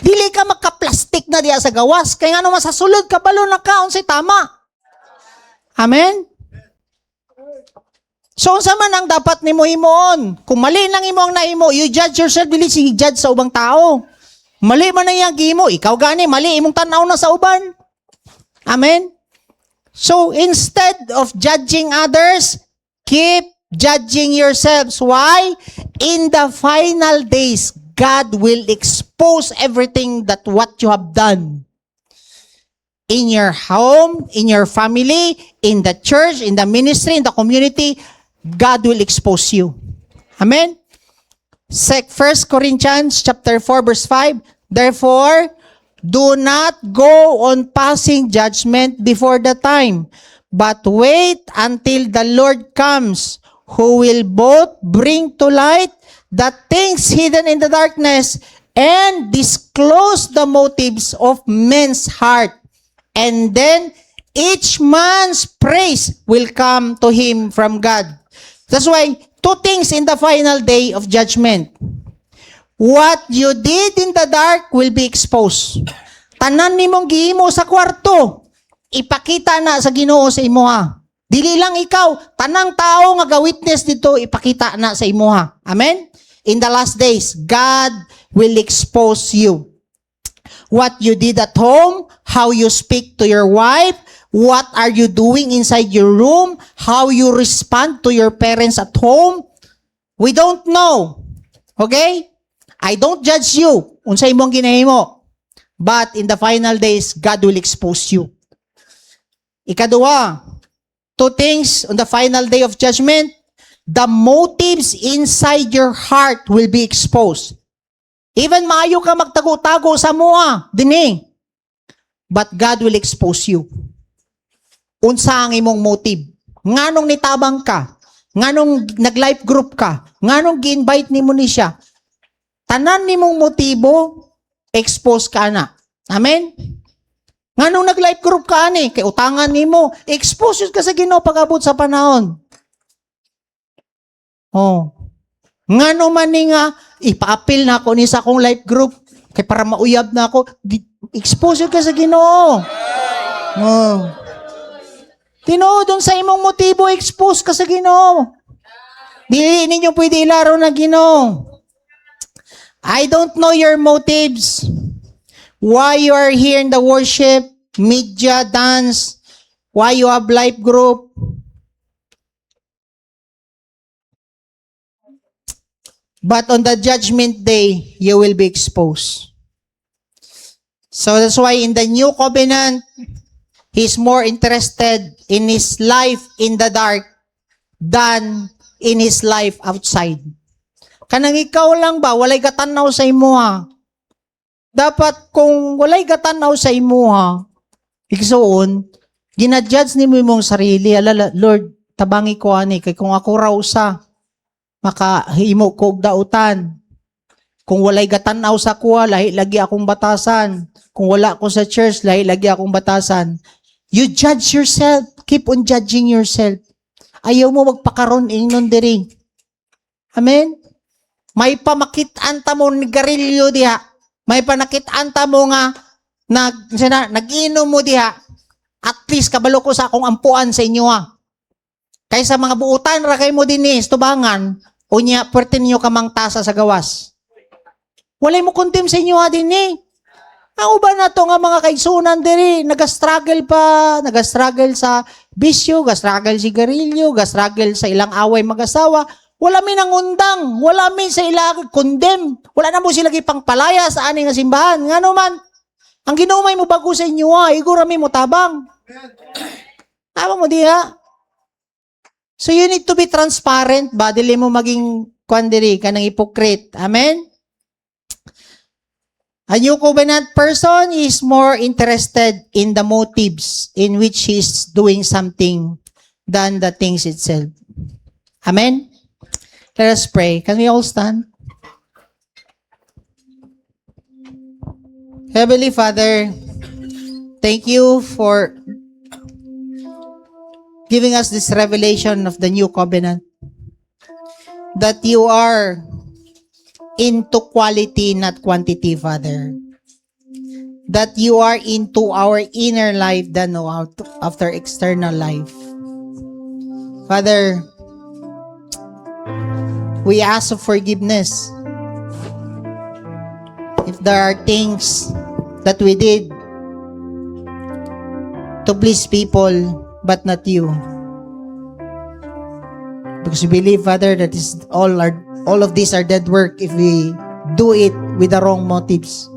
Dili ka magka-plastic na diya sa gawas. Kaya nga naman sa sulod, kabalo na ka, unsay tama. Amen? So, unsa man ang dapat nimo himoon? Kung mali nang imo ang naimo, you judge yourself, dili sige judge sa ubang tao. Mali man na yung gimo, ikaw gani, mali imong tanaw na sa uban. Amen? So, instead of judging others, keep judging yourselves. Why? In the final days, God will expose everything that what you have done. In your home, in your family, in the church, in the ministry, in the community, God will expose you. Amen? 1 Corinthians chapter 4 verse 5, therefore, do not go on passing judgment before the time, but wait until the Lord comes, who will both bring to light the things hidden in the darkness and disclose the motives of men's heart. And then each man's praise will come to him from God. That's why 2 things in the final day of judgment. What you did in the dark will be exposed. Tanan nimong gihimo sa kwarto, ipakita na sa Ginoo sa imuha. Dili lang ikaw, tanang tao nga ga-witness dito, ipakita na sa imuha. Amen? In the last days, God will expose you. What you did at home, how you speak to your wife, what are you doing inside your room, how you respond to your parents at home. We don't know. Okay? I don't judge you unsa imong ginahimo. But in the final days, God will expose you. Ikaduha, 2 things on the final day of judgment. The motives inside your heart will be exposed. Even maayo ka magtago-tago sa mua, dini. But God will expose you. Unsa ang imong motive? Nganong nitabang ka? Nganong nag-life group ka? Nganong gi-invite nimo ni siya? Tanan nimong motibo, expose ka na. Amen? Nganong nag-life group ka ani? Kay utangan nimo, expose ka sa Ginoo pag-abot sa panahon. Oh. Ngano man ni nga, ipa-appeal na ako ni sa akong life group, kay para mauyab na ako, expose ka sa Ginoo. Oh. Tinuod sa imong motibo, expose ka sa Ginoo. Dili ninyo pwede ilaro na Ginoo. I don't know your motives. Why you are here in the worship, media, dance, why you have life group. But on the judgment day, you will be exposed. So that's why in the new covenant, He's more interested in his life in the dark than in his life outside. Kanang ikaw lang ba, walay gatanaw sa imuha. Dapat kung walay gatanaw sa imuha, igsoon, ginadjudge ni mo imong sarili, alala, Lord, tabangi ko ani, kay kung ako raw sa, makahimo ko og dautan. Kung walay gatanaw sa kuha, lahi lagi akong batasan. Kung wala ko sa church, lahi lagi akong batasan. You judge yourself. Keep on judging yourself. Ayaw mo magpakaroon ingnon diri. Amen? May pamakitaan ta mo ni garilyo diha. May panakitaan ta mo nga nag-inom mo diha. At least kabalo ko sa akong ampuan sa inyo ha. Kaysa mga buutan ra kay mo dinis tubangan, unya puwerte ninyo kamang tasa sa gawas. Walay mo kontim sa inyo ha dinhi. Ang uban na to nga mga kaigsunan diri, nagastruggle sa bisyo, gastruggle sigarilyo, gastruggle sa ilang away mag-asawa. Wala mi nangundang, wala mi sa ilang condemn, wala na mo sila gipangpalaya sa ani nga simbahan. Ngano man, ang ginumay mo bago sa inyo igura mi mo tabang. Tama mo diha. So you need to be transparent ba, dili mo maging kwandiri ka ng hypocrite. Amen? A new covenant person is more interested in the motives in which he is doing something than the things itself. Amen? Let us pray. Can we all stand? Heavenly Father, thank you for giving us this revelation of the new covenant. That you are into quality, not quantity, Father. That you are into our inner life than after external life. Father, we ask for forgiveness. If there are things that we did to please people, but not you. Because we believe, Father, that is all of these are dead work if we do it with the wrong motives.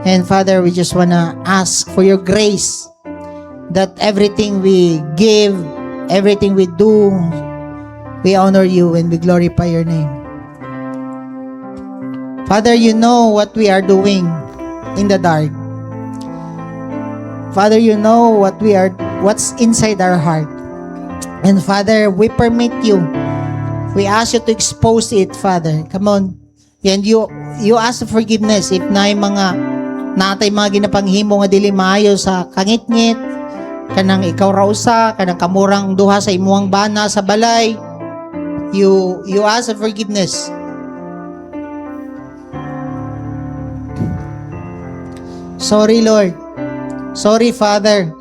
And Father, we just wanna ask for your grace that everything we give, everything we do, we honor you and we glorify your name. Father, you know what we are doing in the dark. Father, you know what's inside our heart. And Father, we permit you. We ask you to expose it, Father. Come on. And you ask for forgiveness if natay mga ginapanghimo nga dili maayo sa kangitngit, kanang ikaw ra usa, kanang kamurang duha sa imuhang bana sa balay. You ask for forgiveness. Sorry, Lord. Sorry, Father.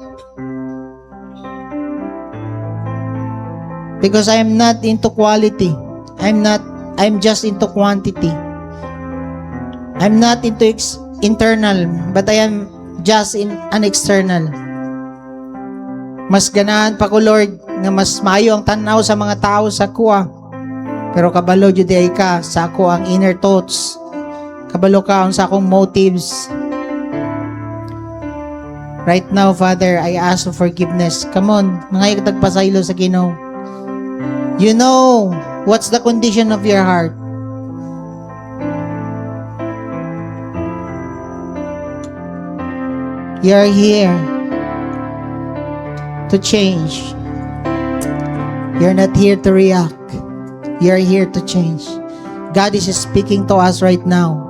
Because I am not into quality. I'm just into quantity. I'm not into internal, but I am just in an external. Mas ganahan pa ko, Lord, nga mas maayo ang tanaw sa mga tao sa kuha. Pero kabalo jud ay ka sa ako ang inner thoughts. Kabalo ka ang sa akong motives. Right now, Father, I ask for forgiveness. Come on, mga tagpasaylo sa Ginoo. You know what's the condition of your heart. You're here to change. You're not here to react. You're here to change. God is speaking to us right now.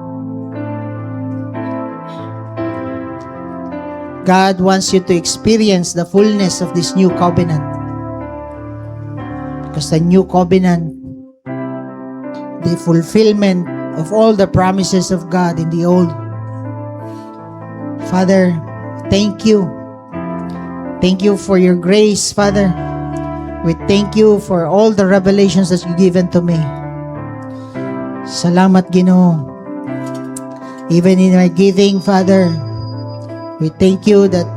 God wants you to experience the fullness of this new covenant. Because the new covenant, the fulfillment of all the promises of God in the old. Father, thank you. Thank you for your grace, Father. We thank you for all the revelations that you've given to me. Salamat, Ginoo. Even in our giving, Father, we thank you that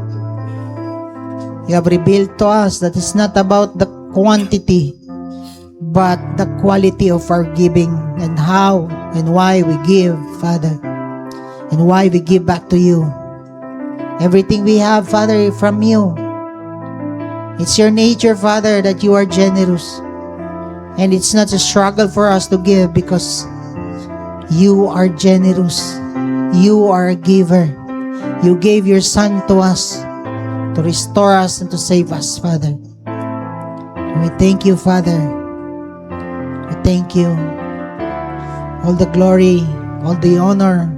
you have revealed to us that it's not about the quantity, but the quality of our giving and how and why we give, Father, and why we give back to you. Everything we have, Father, from you. It's your nature, Father, that you are generous. And it's not a struggle for us to give because you are generous. You are a giver. You gave your Son to us to restore us and to save us, Father. And we thank you, Father. We thank you. All the glory, all the honor,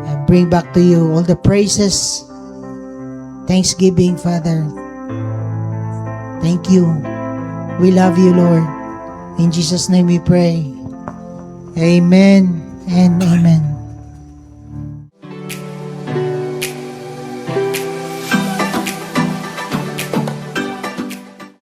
I bring back to you. All the praises, thanksgiving, Father. Thank you. We love you, Lord. In Jesus' name we pray. Amen and amen.